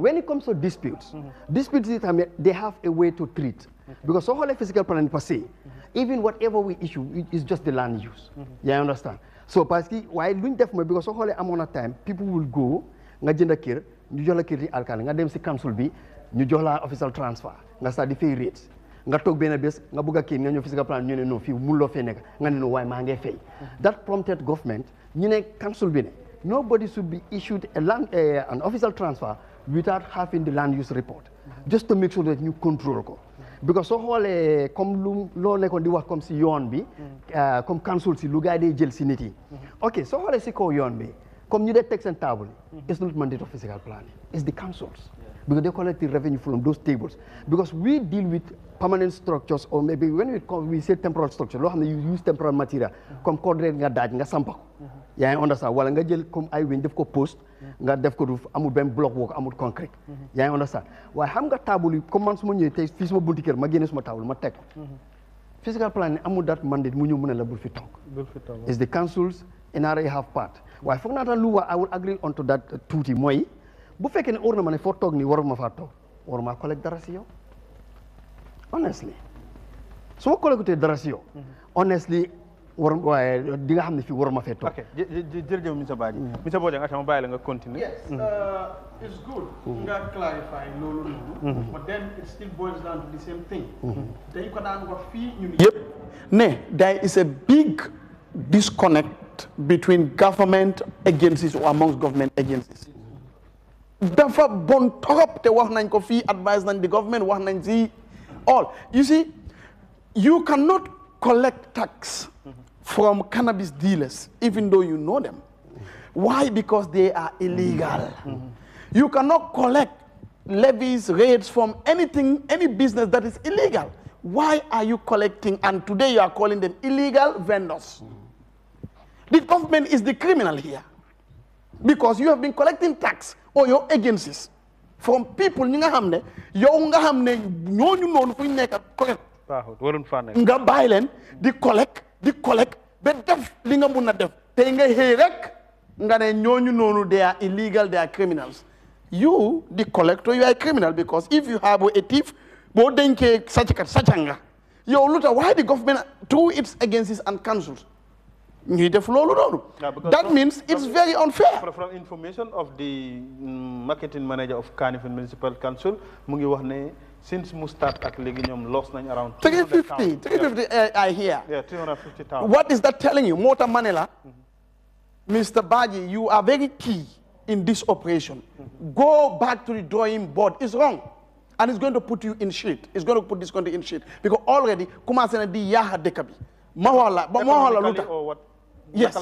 When it comes to disputes, disputes they have a way to treat because so whole physical planning per se, even whatever we issue, it is just the land use. Yeah, I understand. So, why doing that? Because so whole amount of time, people will go, nga jënd kër, ñu jox la kër di alkali, nga dem si council bi, ñu jox la official transfer, nga start di fay rates. Nga toog benn bés nga bëgg a kii nga ñëw physical plan ñu ne non fii mënuloo fee nekk nga ne non waaye maa ngi fay. That prompted government ñu ne council bi ne nobody should be issued an official transfer without having the land use report just to make sure that ñu control ko. Because soo xoolee comme lu loo nekkoon di wax comme si yoon bi comme council si lu gars yi day jël si nit yi. Ok soo xoolee si kaw yoon bi comme ñu dee teg seen table yi it's not mandate of physical planning it's the councils. Because they collect the revenue from those tables. Because we deal with permanent structures, or maybe when we say temporal structure, you use temporal material, comme cordre nga daj nga sampa ko. Yaa ngi understand wala nga jël comme ay weñ def ko post nga def ko roof amul benn block work amul concrete. Yaa ngi understand waaye xam nga table yi comme man su ma ñëwee tey fii suma bunti kër ma génne suma table ma teg ko. Physical planning amul that mandate mu ñëw mën a la bul fi toog. It's the councils NRA have part. Waaye foog naa lu I will agree onto that tuuti mooy bu fekkee ne óor na ma ne foo toog nii waruma faa toog waruma collecte dara si yow honestly su ma collecté dara si yow honestly war waaye di nga xam ne fii waruma fee toog. ok jërëjëf monsieur Badji. monsieur Bojang ma bàyyi la nga continuer. Yes, it's good. nga clarify loolu noonu. But then it still boils down to the same thing. dañ ko daan wax fii ñun yëpp ne there is a big disconnect between government agencies or amongst government agencies. Dafa bon torop te wax nañ ko fii advise nañ the government wax nañ si all you see you cannot collect tax from cannabis dealers even though you know them. Why? Because they are illegal. You cannot collect levies, rates from any business that is illegal. Why are you collecting and today you are calling them illegal vendors? The government is the criminal here because you have been collecting tax or your agencies from people ñi nga xam ne yow nga xam ne ñooñu noonu fu ñu nekk correct nga bàyyi leen di collect ba def li nga mun a def tey nga xëy rek nga ne ñooñu noonu they are illegal, they are criminals. You the collector you are a criminal because if you have a thief boo denkee sàcckat sàcca nga yow lu tax why the government through its agencies and councils ñuy def loolu noonu. That means it's very unfair. From information of the marketing manager of Kanifing Municipal Council mu ngi wax ne since mu start ak léegi ñoom lost nañ around 350 I hear. Yeah, 350,000. What is that telling you? Mota Manela, Mr. Badji, you are very key in this operation. Go back to the drawing board. It's wrong. And it's going to put you in shit. It's going to put this country in shit. Because already, commence na di yaha dekabi. Or what? Yes.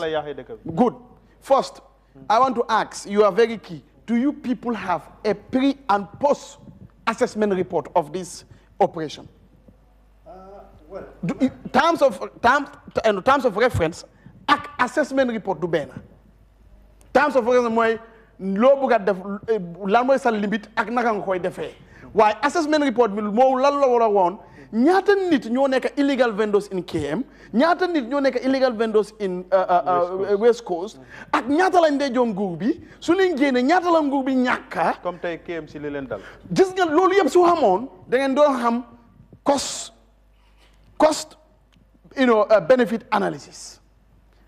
Good. First, I want to ask, you are very key. Do you people have a pre and post assessment report of this operation? Well, In terms of reference, assessment report do bena. Terms of reference moy lo buga def lan moy sa limite ak naka nga koy defé. Why assessment report bi mo lan la wara won ñaata nit ñoo nekk illegal vendors in KM, ñaata nit ñoo nekk illegal vendors in West Coast, ak ñaata lañ dee jox nguur bi su leen génne ñaata la nguur bi ñàkka. Comme tey KM si li leen dal. Gis nga loolu yëpp su xamoon da ngeen doon xam cost benefit analysis.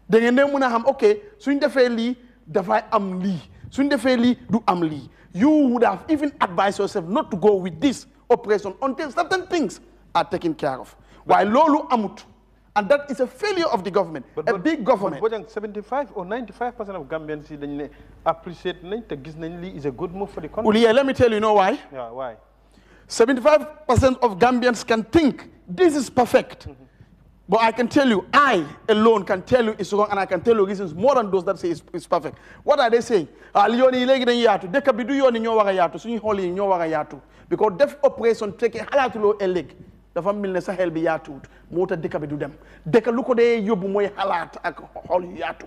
Da ngeen dee mën a xam ok suñ defee lii dafay am lii suñ defee lii du am lii. You would have even advised yourself not to go with this operation until certain things are taken care of. Why lolu amut, and that is a failure of the government, a big government. But 75 or 95% of Gambians they appreciate is a good move for the country. Uliya, let me tell you know why. Yeah, why? 75% of Gambians can think this is perfect. But I can tell you, I alone can tell you it's wrong, and I can tell you reasons more than those that say it's perfect. What are they saying? Because def operation take halatulo eleg dafa milne sa xel bi yaatut mota deka bi du dem deka lu ko de yobbu moy halat ak xol yaatu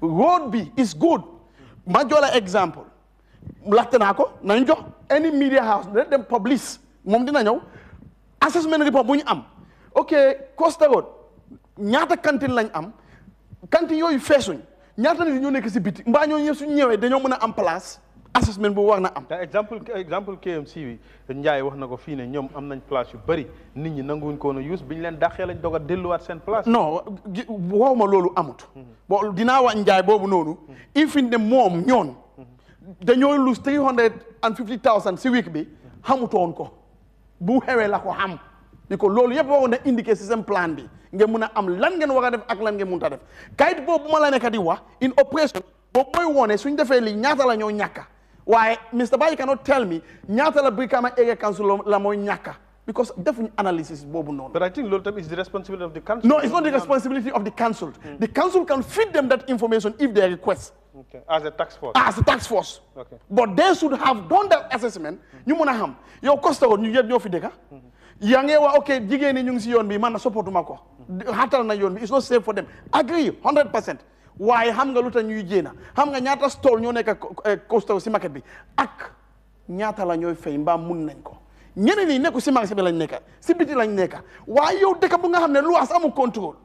road bi is good ma jola example laxte naa ko nañ jox any media house na dem publish moom dina ñëw assessment report bu ñu am ok Costa Road ñaata cantine lañ am cantine yooyu feesuñ ñaata nit ñoo nekk si biti mbaa ñoo ñëw suñu ñëwee dañoo mën a am place assessment bu war na am. exemple KMC bi Ndiaye wax na ko fii ne ñoom am nañ place yu bëri nit ñi nanguwuñ ko woon a use bi ñu leen dàqee lañ doog a delluwaat seen place. non waxuma loolu amut. bon dinaa wax Ndiaye boobu noonu. il fi ne moom ñoon dañoo lose 350,000 si week bi xamutoon ko bu xewee la ko xam ni ko loolu yëpp waxoon na indiqué si seen plan bi ngeen mun a am lan ngeen war a def ak lan ngeen mun ta def kayit boobu ma la nekk di wax in operation boobu mooy wone suñ defee lii ñaata la ñoo ñàkka waaye Mr. Ba you cannot tell me ñaata la Brikama Area Council la mooy ñàkka because defuñ analysis boobu noonu. But I think loolu tam is the responsibility of the council. No, it's not the responsibility of the council. The council can feed them that information if they request. Okay. As a task force. As a task force. Okay. But they should have done that assessment. ñu mën a xam yow Costa Road ñu yëpp ñoo fi dëkk yaa ngi wax ok jigéen ñi ñu ngi si yoon bi man na supportuma ko xatal na yoon bi it's not safe for them agree 100%. waaye xam nga lu tax ñuy jéena xam nga ñaata stall ñoo nekk Costa si market bi ak ñaata la ñooy fay mbaa mun nañ ko ñeneen ñi nekku si marché bi lañ nekka si biti lañ nekka waaye yow dëkk bu nga xam ne luwaas amul contrôle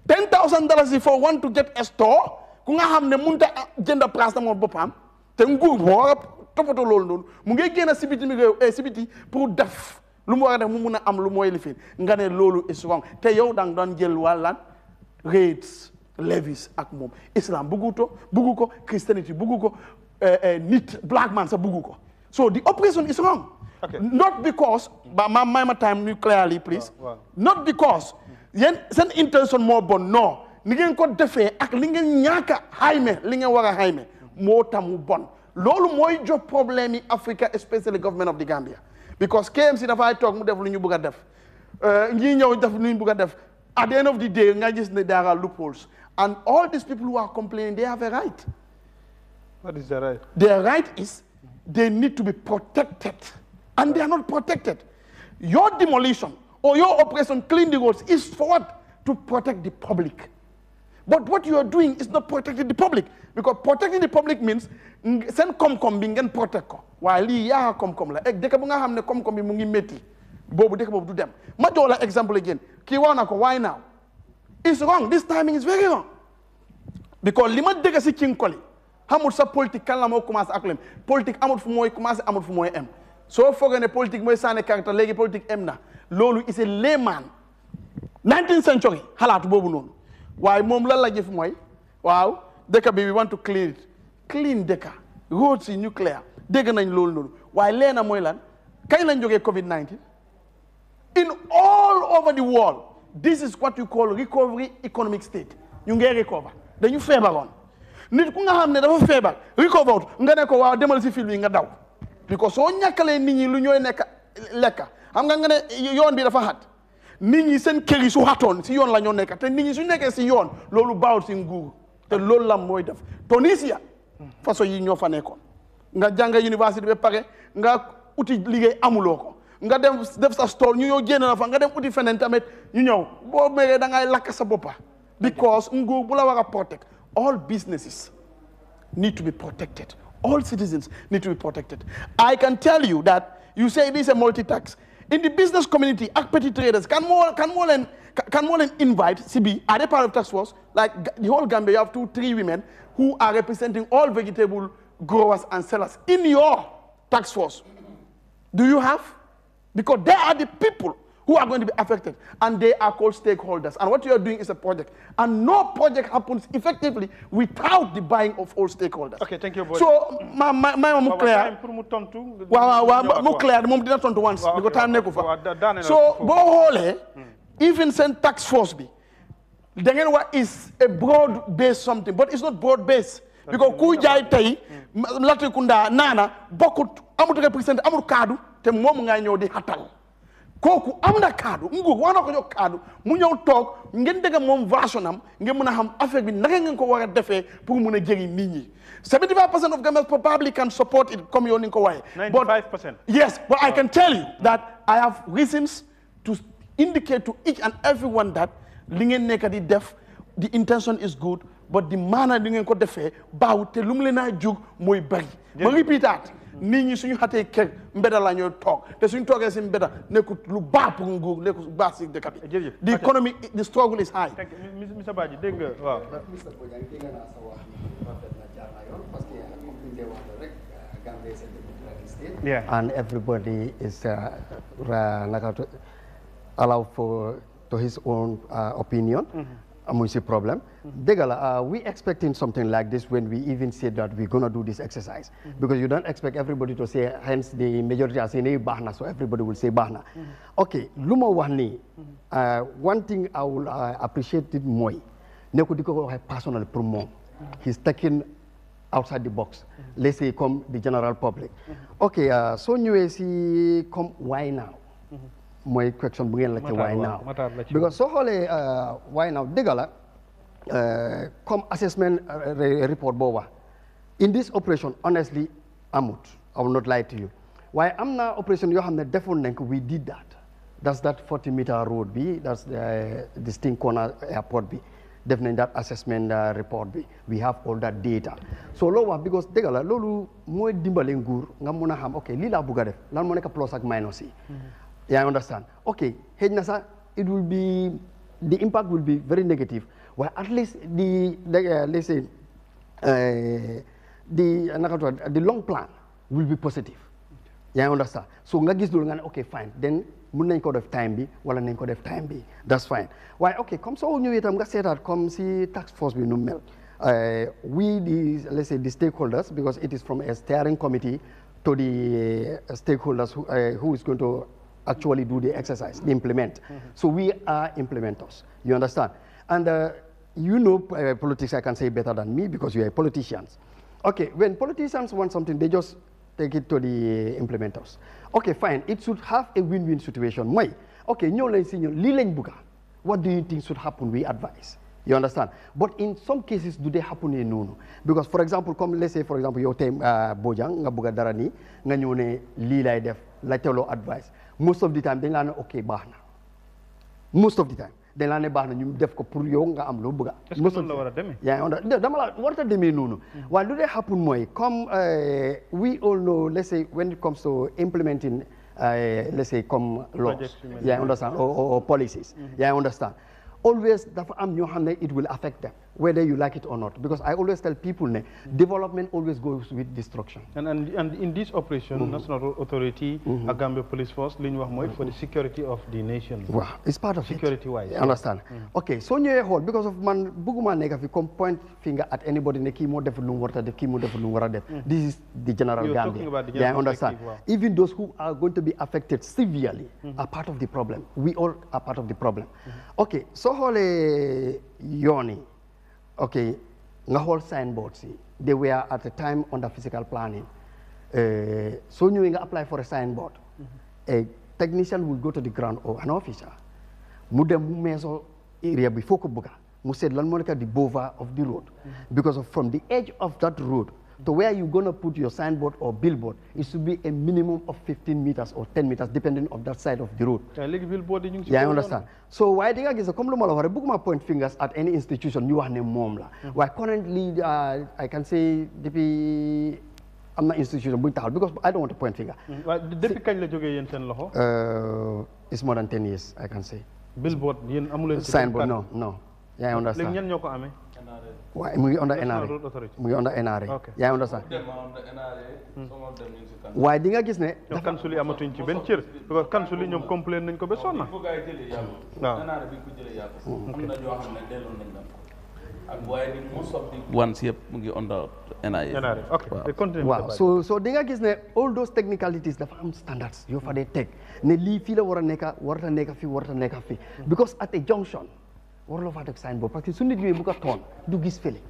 $10,000 for one to get a store ku nga xam ne mënut a jënd place na moom boppam te nguur boo war a toppatoo loolu noonu mu ngi génn si biti mi réew si biti pour def lu mu war a def mu mun a am lu mooy lifin nga ne loolu is wrong te yow dang doon jël wàllan rates levies ak moom islam buggu ko Christianity buggu ko nit black man sa buggu ko so the operation is wrong. Okay. Not because but my time new clearly please. Wow. Not because yéen seen intention moo bon non ni ngeen ko defee ak li ngeen ñaaka xayme li ngeen war a xayme moo tamu bon loolu mooy jox problème yi Africa especially government of the Gambia because KMC dafay toog mu def lu ñu bëgg a def ñii ñëw def lu ñu bëgg a def at the end of the day nga gis ne there are loopholes. And all these people who are complaining, they have a right. What is the right? Their right is they need to be protected. And they are not protected. Your demolition or your operation clean the roads is for what? To protect the public. But what you are doing is not protecting the public. Because protecting the public means send kom-kom bi ngeen protect ko. Waaye lii yaa kom-kom la. Ek dëkk bu nga xam ne kom-kom bi mu ngi métti. Boobu dëkk boobu du dem. Ma jox la example again. Kii wax na ko why now? It's wrong. This timing is very wrong. Because lima dega si kinkoli. Hamul sa politique kan la mo commencé ak lem. Politique amul fu moy commencé amul fu moy em. So foog ne politique moy sané carte légui politique em na. Lolu is a layman. 19th century halatu bobu non. Waye mom lan la jëf moy waaw deka bi we want to clean it. Clean deka. Roads yi nuclear. Dégg nañ lolu non. Waye léna moy lan? Kañ lañ joggé COVID-19? In all over the world, this is what you call recovery economic state. You get recover. Then you favor on. nit ku nga xam ne dafa feebar recover nga ne ko waaw demal si fil bi nga daw because soo ñàkkalee nit ñi lu ñooy nekk lekka xam nga ne yoon bi dafa xat nit ñi seen kër yi su xatoon si yoon la ñoo nekk te nit ñi su nekkee si yoon loolu baawul si nguur te loolu la mooy def Tunisia façon yi ñoo fa nekkoon nga jàng université ba pare nga uti liggéey amuloo ko nga dem def sa store ñu ñëw génn na fa nga dem uti feneen tamit ñu ñëw boo meree da ngay lakk sa boppa because nguur bu la war a protect all businesses need to be protected all citizens need to be protected. I can tell you that you say this is a multi-tax in the business community ak petty traders can more invite CB are they part of tax force like the whole Gambia you have 2-3 women who are representing all vegetable growers and sellers in your tax force. Do you have? Because they are the people who are going to be affected and they are called stakeholders and what you are doing is a project and no project happens effectively without the buying of all stakeholders. Okay, thank you. So my mu clear mu clear moom dina tontu once because time nekku fa so boo xoolee even seen tax force bi da ngeen wax is a broad based something but it's not broad based because ku jaay tey Latrikunda naana bokkut amut represent amut kaddu te moom ngay ñëw di xatal kooku am na kaddu nguur war na ko jox kaddu mu ñëw toog ngeen dégg moom version am ngeen mën a xam affaire bi naka ngeen ko war a defee pour mën a jëriñ nit ñi 75% of Gambians probably can support it comme yow ni nga ko waxee 95%. Yes, but I can tell you that I have reasons to indicate to each and everyone that li ngeen nekk di def the intention is good but the manner li ngeen ko defee baaw te lu mu leen a jóg mooy bari ma repeat nit ñi suñu xatee kër mbeda la ñoo toog te suñu toogee si mbeda nekkut lu baax pour nguur nekkut lu baax si dëkk bi the economy the struggle is high. Thank you Mr Badji dégg nga waaw. Mr Bojang dégg naa sa wax ni rafet na jaar na yoon parce que comme ni ñu wax rek Gambia is a democratic state and everybody is allowed to his own opinion. Amuñ si problem. Dégg la we expecting something like this when we even said that we're gonna do this exercise because you don't expect everybody to say hence the majority are saying baax na so everybody will say baax na. Okay lu ma wax nii one thing I will appreciate it mooy ne ko di ko waxee personally pour moom he's taking outside the box let's say comme the general public. Okay soo ñëwee si comme why now mooy question bu ngeen la ci why now because soo xoolee why now dëgg la comme assessment report booba in this operation honestly amut I will not lie to you waaye am na operation yoo xam ne defoon nañ ko we did that that's that 40-meter road bi that's the Sting Corner airport bi def nañ that assessment report bi we have all that data so loolu wax because dëgg la loolu mooy dimbale nguur nga mun a xam ok lii laa bugg a def lan moo nekk plus ak minus yi I understand. Okay, it will be the impact will be very negative. Well, at least let's say the long plan will be positive. I understand. So nga gis dul nga okay fine. Then mun nañ ko def time bi wala nañ ko def time bi. That's fine. Why okay, comme so ñëwee tam nga seetaat comme si task force bi nu mel. We let's say the stakeholders because it is from a steering committee to the stakeholders who is going to actually do the exercise, they implement. So we are implementers, you understand? And you know politics, I can say better than me because you are politicians. Okay, when politicians want something, they just take it to the implementers. Okay, fine, it should have a win-win situation. Why? Okay, what do you think should happen? We advise. You understand? But in some cases, do they happen in no? Because for example, come let's say for example, your time Bojang, nga buga darani, nga ñone li lay def, la telo advice. Most of the time, dañ la ne okay baax na. Most of the time, dañ la ne baax na ñu def ko pour yow nga am loo bëgg. Most of the time. Yeah, dama la warta demee noonu. Waaye lu dee happen mooy comme we all know, let's say when it comes to implementing let's say comme laws, yeah, understand, or policies, yeah, understand. Always dafa am ñoo xam ne it will affect them whether you like it or not because I always tell people ne development always goes with destruction. And in this operation, National Authority, a Gambia Police Force, li ñu wax mooy for the security of the nation. Wow, it's part of security wise. You understand? Okay, so ñëwee xool because of man bëgguma nekk fi comme point finger at anybody ne kii moo def lu mu war a def kii moo def lu mu war a def. This is the general Gambia. Talking about the general yeah, I understand. Wow. Even those who are going to be affected severely are part of the problem. We all are part of the problem. Okay, so xoolee yoon yi okay nga xool signboards yi they were at the time under physical planning soo ñëwee nga apply for a signboard a technician will go to the ground or an officer mu dem mu meesoo area bi foo ko bëgga mu seet lan moo nekk the buffer of the road because from the edge of that road to where you gonna put your signboard or billboard it should be a minimum of 15 meters or 10 meters depending on that side of the road. léegi billboard yi ñu ngi ci yaa understand so waaye di nga gis comme lu ma la wax rek bëgguma point fingers at any institution ñu wax ne moom la waaye currently I can say depuis am na institution bu ñu taxal because I don't want to point finger. waaye depuis kañ la jógee yéen seen loxo. it's more than 10 years I can say. billboard yéen amu leen ci signboard no yaa ngi understand léegi ñan ñoo ko amee. waaye mu ngi under NRA mu ngi under NRA yaa ngi understand waaye di nga gis ne kansul yi amatuñ ci benn cër parce que kansul yi ñoom complain nañ ko ba sonna waaw waaye most of the ones yëpp mu ngi under NRA waaw so di nga gis ne all those technicalities dafa am standards yoo fa dee teg ne lii fii la war a nekka warata nekka fii warata nekka fii because at a junction warloo faa teg signboard parce que su nit ñëwee bu ko toon du gis fële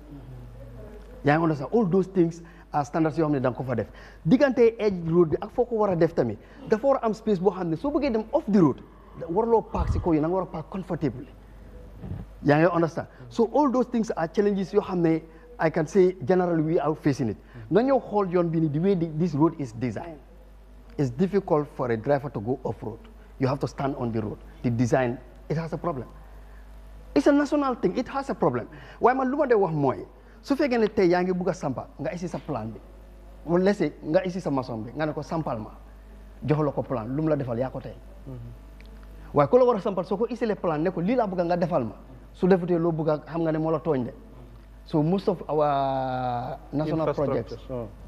yaa ngi understand all those things are standards yoo xam ne da nga ko fa def diggante edge road bi ak foo ko war a def tamit dafa war a am space boo xam ne soo bëggee dem off the road warloo park si kaw yi na nga war a park comfortably yaa ngi understand so all those things are challenges yoo xam ne I can say generally we are facing it nga ñëw xool yoon bi ni the way this road is designed it's difficult for a driver to go off road you have to stand on the road the design it has a problem. It's a national thing it has a problem waaye man lu ma dee wax mooy su fekkee ne tey yaa ngi bugg a sampa nga isi sa plan bi wala lese nga isi sa maçon bi nga ne ko sampal ma jox la ko plan lu mu la defal yaa ko tey waaye ku la war a sampal soo ko isilee plan ne ko lii laa bëgg nga defal ma su defutee loo bëgg xam nga ne moo la tooñ de so most of our national projects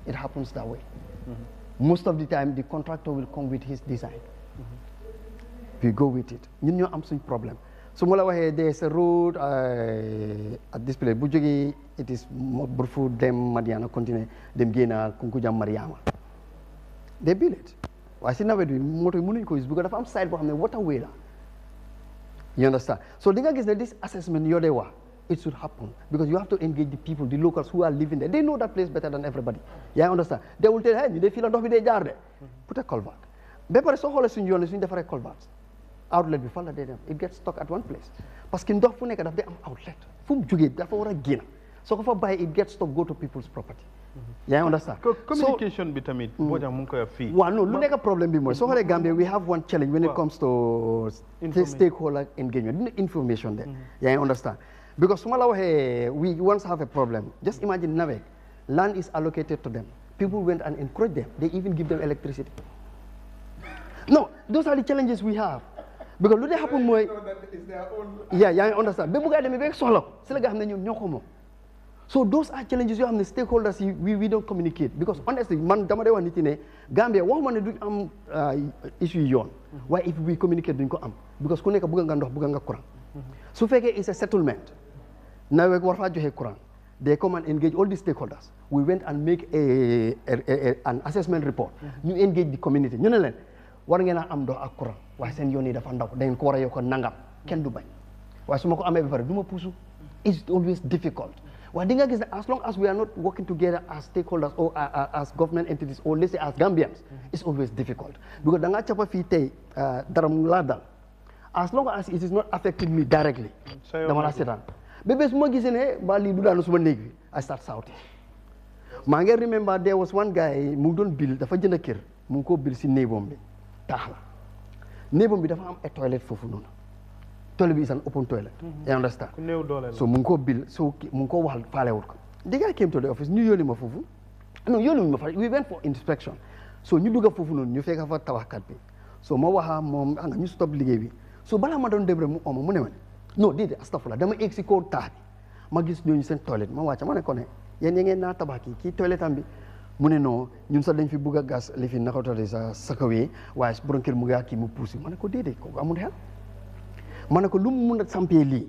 it happens that way most of the time the contractor will come with his design we go with it ñun ñoo am suñ problème su ma la waxee there's a road at this place bu jógee it is Burfu dem Madiana continuer dem génna Kunkujam Mariama they build it waaye si nawet bi moto yi mënuñ ko use because dafa am side boo xam ne waterway la you understand so di nga gis ne this assessment yoo dee wax it should happen because you have to engage the people the locals who are living there they know that place better than everybody yaa understand they will tell hey ñu dee fii la ndox bi dee jaar de put a culvert ba pare soo xoolee suñu yoon yi suñu defaree culvert outlet bi fan la dee dem it gets stuck at one place parce que ndox fu nekk daf dee am outlet fu mu jógee dafa war a génn soo ko fa bàyyi it gets stuck go to people's property yaa ngi understand communication bi tamit boo tax mu ngi koy fii waaw non lu nekk problème bi mooy soo xoolee Gambia we have one challenge when it comes to stakeholder engagement information there yaa ngi understand because su ma la waxee we once have a problem just imagine NAWEC land is allocated to them people went and encouraged them they even give them electricity no those are the challenges we have because lu dee happen mooy yaa ngi understand ba buggaa demee ba soxla ko si la nga xam ne ñoom ñoo ko moom so those are challenges yoo xam ne stakeholders yi we don't communicate because honestly man dama dee wax nit yi ne Gambia waxuma ne duñ am issue yi yoon waaye if we communicate duñ ko am because ku nekk bugga nga ndox bugga nga courant su fekkee is a settlement NAWEC war faa joxe courant they come and engage all the stakeholders we went and make an assessment report ñu engage the community ñu ne leen war ngeen a am ndox ak courant waaye seen yoon yi dafa ndaw da ngeen ko war a yokk nangam kenn du bañ waaye su ma ko amee ba pare du ma puusu it's always difficult waaye di nga gis ne as long as we are not working together as stakeholders or as government entities or let's say as Gambians it's always difficult because da ngaa cappa fii tey dara mu laa dal as long as it is not affecting me directly dama la seetaan ba bés ma gisee ne ba lii du daanu suma néeg bi I start shouting maa ngi remember there was one guy mu doon bil dafa jënd kër mu ngi ko bil si néegam bi taax la néegam bi dafa am a toilet foofu noonu toilet bi is an open toilet you understand so mu ngi ko bil so mu ngi ko wax faalewut ko the guy came to the office ñu yónni ma foofu non yónni ma fa we went for inspection so ñu dugga foofu noonu ñu fekk fa tabaxkat bi so ma waxa moom nga ñu stop liggéey bi so balaa ma doon dem rek mu oma mu ne ma non déedéet astafurlah dama egg si kaw taax bi ma gis ñooñu seen toilet ma wàcca ma ne ko ne yéen ngeen naa tabax kii toilet am bi mu ne non ñun sax dañ fi bugg a gas li fi nakatale sa sakawee waaye borom kër mu ngi kii mu puusi ma ne ko déedéet kooku amul xel ma ne ko lu mu mun a sampee lii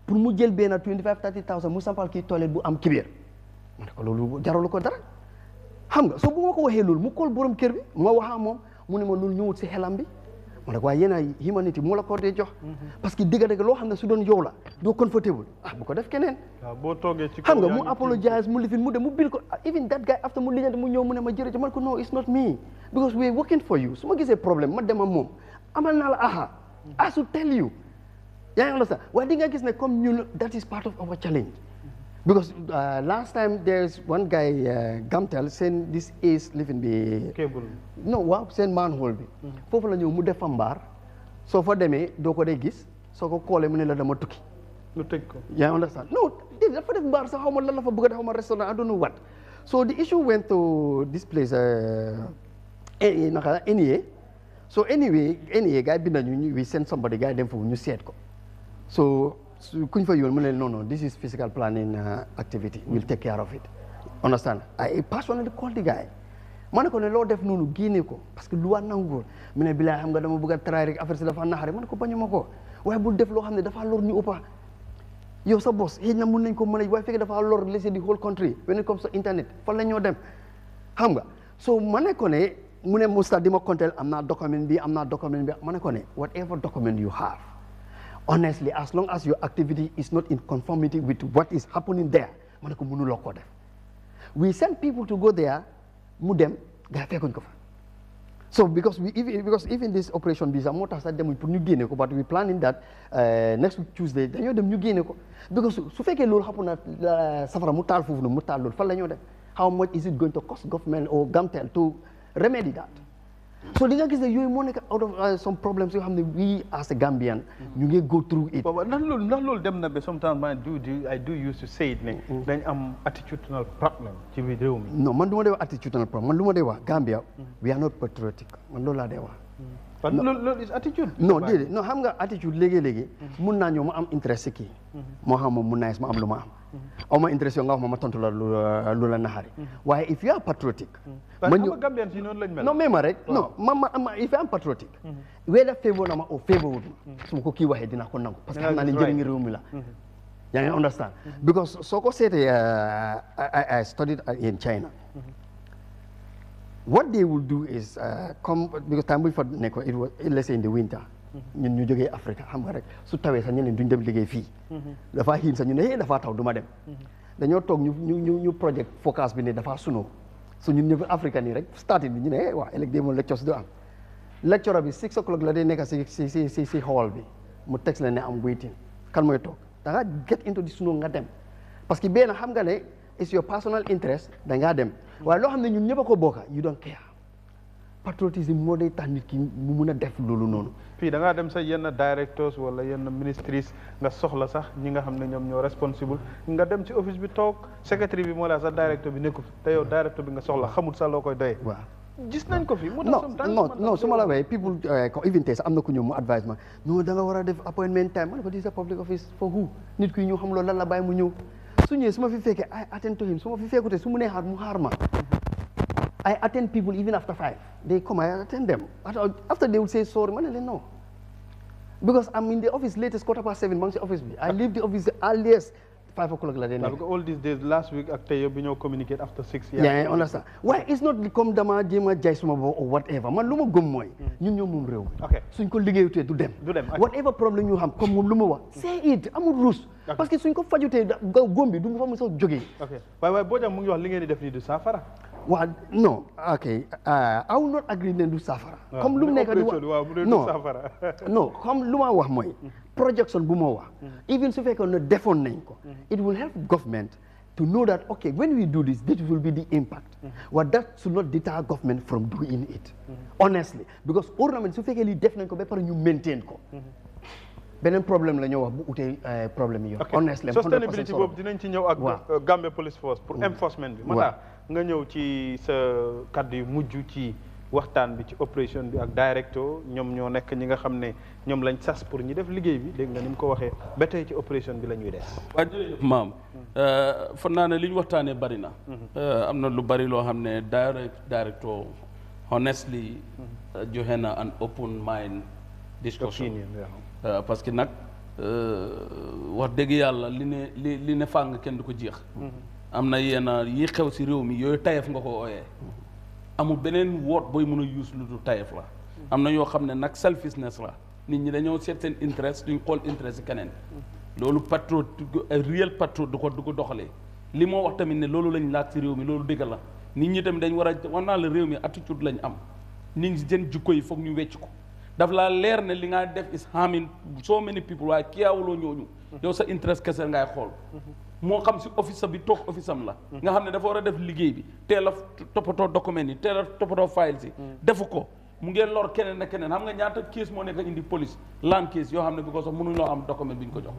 pour mu jël benn 25-30,000 mu sampal kii toilet bu am kibéer ma ne ko loolu jaralu ko dara xam nga soo bu ma ko waxee loolu mu kool borom kër bi ma waxaa moom mu ne ma loolu ñëwut si xelam bi ma ne ko waaye yéen humanity moo la ko dee jox parce que dëgg-dëgg loo xam ne su doon yow la doo comfortable bu ko def keneen boo toogee ci xam nga mu apologize mu lifin mu dem mu bil ko even that guy after mu lijjanti mu ñëw mu ne ma jërëjëf man ko no it's not me because we are working for you su ma gisee problème ma dem ak moom amal naa la I should tell you yaa ngi understand waaye di nga gis ne comme ñun that is part of our challenge because last time there's one guy Gamtel seen this is living bi cable no waaw seen manhole bi foofu la ñëw mu def fa mbaar soo fa demee doo ko dee gis soo ko koolee mu ne la dama tukki lu tëj ko yaa ngi understand no dafa def mbaar sax xaw ma lan la fa bëgg a def xaw ma restaurant I don't know what so the issue went to this place naka NEA so anyway NEA gars yi bind nañu we send somebody gars yi dem foofu ñu seet ko so kuñ fa yoon mu ne no this is physical planning activity we'll take care of it understand I personally called the guy ma ne ko ne loo def noonu génne ko parce que lu waa nangu ko mu ne bilaay xam nga dama bëgg a try rek affaire si dafa naxari ma ne ko bañu ma ko waaye bul def loo xam ne dafa lor ñu ëppa yow sa boss xëy na mun nañ ko mën a waaye fekkee dafa lor lese di whole country when it comes to internet fan la ñoo dem xam nga so ma ne ko ne mu ne musta di ma kontel am naa document bi ma ne ko ne whatever document you have honestly as long as your activity is not in conformity with what is happening there ma ne ko mënuloo koo def we send people to go there mu dem gaa fekkuñ ko fa so because even this operation bi sax moo tax sax demuñ pour ñu génne ko but we planning that next week Tuesday dañoo dem ñu génne ko because su fekkee loolu xapu na safara mu taal foofu noonu mu taal loolu fan la ñoo dem how much is it going to cost government or Gamtel to remedy that so di nga gis ne yooyu moo nekk out of some problems yoo xam ne we as a Gambian ñu ngi go through it. waaw ndax loolu dem na ba sometimes I do used to say it ne dañ am attitudinal problem ci biir réew mi. non man du ma dee wax attitudinal problem man lu ma dee wax Gambia we are not patriotic man loolu laa dee wax. loolu is attitude. non déedéet non xam nga attitude léegi-léegi mun naa ñëw ma am interest kii moo xam moom mun naa ma am lu ma am aw ma interest yoo nga wax ma tontu la lu la naxari waaye if you are patriotic ma ñëw Gambian si noonu lañ mel non mais ma rek non ma if you are patriotic whether favor na ma o favor wut ma su ma ko kii waxee dinaa ko nangu parce que xam naa ne njëriñu réew mi la yaa ngi understand because soo ko seetee I studied in China what they will do is come because time bu fa nekk it was let's say in the winter ñun ñu jógee Afrique xam nga rek su tawee sax ñeneen duñ dem liggéey fii dafa xiin sax ñu ne dafa taw du ma dem dañoo toog ñu project focus bi ne dafa SUNU so ñun ñëpp Afrique nii rek starting bi ñu ne waaw ëllëg de moom lecture du am lecture bi 6 o'clock la day nekk si hall bi mu text la ne am waiting kan mooy toog da nga get into di SUNU nga dem parce que benn xam nga ne it's your personal interest da ngaa dem waaye loo xam ne ñun ñëpp a ko bokka you don't care patriotisme moo day tax nit ki mu mun a def loolu noonu fii da ngaa dem sa yenn directors wala yenn ministries nga soxla sax ñi nga xam ne ñoom ñoo responsible nga dem ci office bi toog secretary bi moo la sax directeur bi nekkul te yow directeur bi nga soxla xamul sax loo koy doyee waaw gis nañ ko fi mu tax non su ma la waxee people ko even tey sax am na ku ñëw mu advise ma non da nga war a def appointment time ma ne ko this is a public office for who nit ki ñu xam loolu lan la bàyyi mu ñëw su ñëwee su ma fi fekkee I attend to him su ma fi fekkute su mu nee xaar mu xaar ma I attend people even after 5 they come I attend them after they will say sorry ma ne leen non because I'm in the office latest 7:15 maa ngi si office bi I leave the office earliest 5 o'clock la day nekk. because all these days last week ak tey bi ñoo communicate after 6 years. yeah I understand why it's not comme dama jéem a jaay suma bopp or whatever man lu ma gëm mooy ñun ñoo moom réew mi suñ ko liggéeyutee du dem whatever problème ñu xam comme moom lu ma wax say it amul ruus parce que suñ ko fajutee góom bi du mu fa mu sax jógee waaye boo jam mu ngi wax li ngeen di def nii du saafara waaw non ok I will not agree ne du saafara comme lu mu nekk di wax non comme lu ma wax mooy projection bu ma wax even su fekkoon ne defoon nañ ko it will help government to know that okay when we do this will be the impact but that should not deter government from doing it honestly because ornament su fekkee lii def nañ ko ba pare ñu maintain ko beneen problème la ñoo wax bu utee problème yi honestly sustainability boobu dinañ ci ñëw ak Gambia Police Force pour enforcement bi mata nga ñëw ci sa kaddu yu mujj ci waxtaan bi ci opération bi ak directeur ñoom ñoo nekk ñi nga xam ne ñoom lañ sas pour ñi def liggéey bi dégg nga ni mu ko waxee ba tey ci opération bi la ñuy des waaw jërëjëf maam fan naa ne li ñu waxtaanee bari na am na lu bari loo xam ne directeur honestly joxe na an open mind discussion parce que nag wax dëgg yàlla li ne fàng kenn du ko jeex am na yenn yi xew si réew mi yooyu tayef nga ko ooyee amul beneen woot booy mën a use lu du tayef la am na yoo xam ne nag selfishness la nit ñi dañoo seet seen interest duñ xool interest yi keneen loolu patriote real patriote du ko doxalee li moo wax tamit ne loolu lañ laaj ci réew mi loolu dëgg la nit ñi tamit dañ war a wax naa la réew mi attitude lañ am nit ñi seen jikko yi foog ñu wecc ko daf laa leer ne li nga def is harming so many people waaye kiyaawuloo ñooñu yow sa interest kese ngay xool moo xam si office bi toog office am la nga xam ne dafa war a def liggéey bi teel a toppatoo document yi teel a toppatoo files yi defu ko mu ngeen lor keneen ak keneen xam nga ñaata case moo nekk indi police land case yoo xam ne bi ko sax mënuñoo am document bi ñu ko jox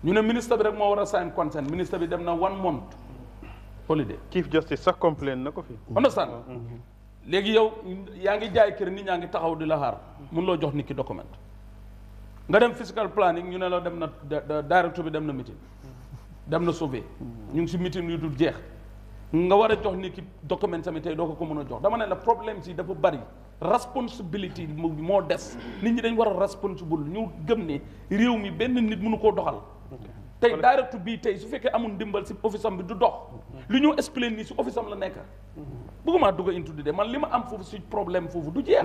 ñu ne ministre bi rek moo war a sign consent ministre bi dem na 1 month holiday Chief Justice sax complain na ko fi understand léegi yow yaa ngi jaay kër nit ñaa ngi taxaw di la xaar mun loo jox nit ki document nga dem physical planning ñu ne la dem na directeur bi dem na meeting dem na sauvé ñu ngi si meeting yu dul jeex nga war a jox nit ki document sami tey doo ko mën a jox dama ne la problème si dafa bari responsibility moo des nit ñi dañ war a responsible ñu gëm ne réew mi benn nit mënu koo doxal tey directeur bii tey su fekkee amul ndimbal si office am bi du dox lu ñu explain nii si office am la nekk bëgguma dugg into de man li ma am foofu si problème foofu du jeex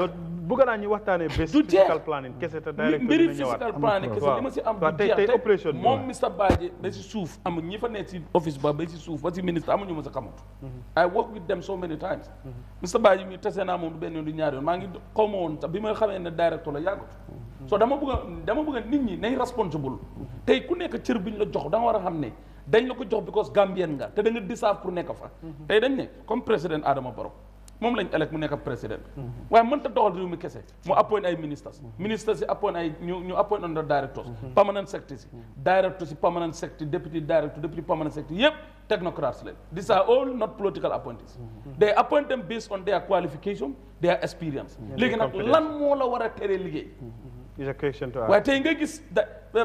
bëgg naa ñu waxtaanee bés physical planning kese te directeur mbiri physical planning kese li ma si am du jeex tey opération moom Mr Badji ba si suuf amul ñi fa nekk si office ba si suuf ba si ministre amuñu ma sa xamut I work with them so many times Mr Badji mi tase naa moom du benn yoon du ñaari yoon maa ngi xaw ma woon sax bi ma xamee ne directeur la yàggut so dama bëgg nit ñi nañ responsible tey ku nekk cër bi ñu la jox da nga war a xam ne dañ la ko jox because Gambien nga te da nga deserve pour nekk fa tey dañ ne comme président Adama Barrow moom lañ élect mu nekk président waaye mënta doxal réew mi kese mu appoint ay ministres si appoint ay ñu appoint under directors permanent secretary si director si permanent secretary deputy director deputy permanent secretary yëpp technocrats lañ these are all not political appointees they appoint them based on their qualification their experience léegi nag lan moo la war a teree liggéey waaye tey nga gis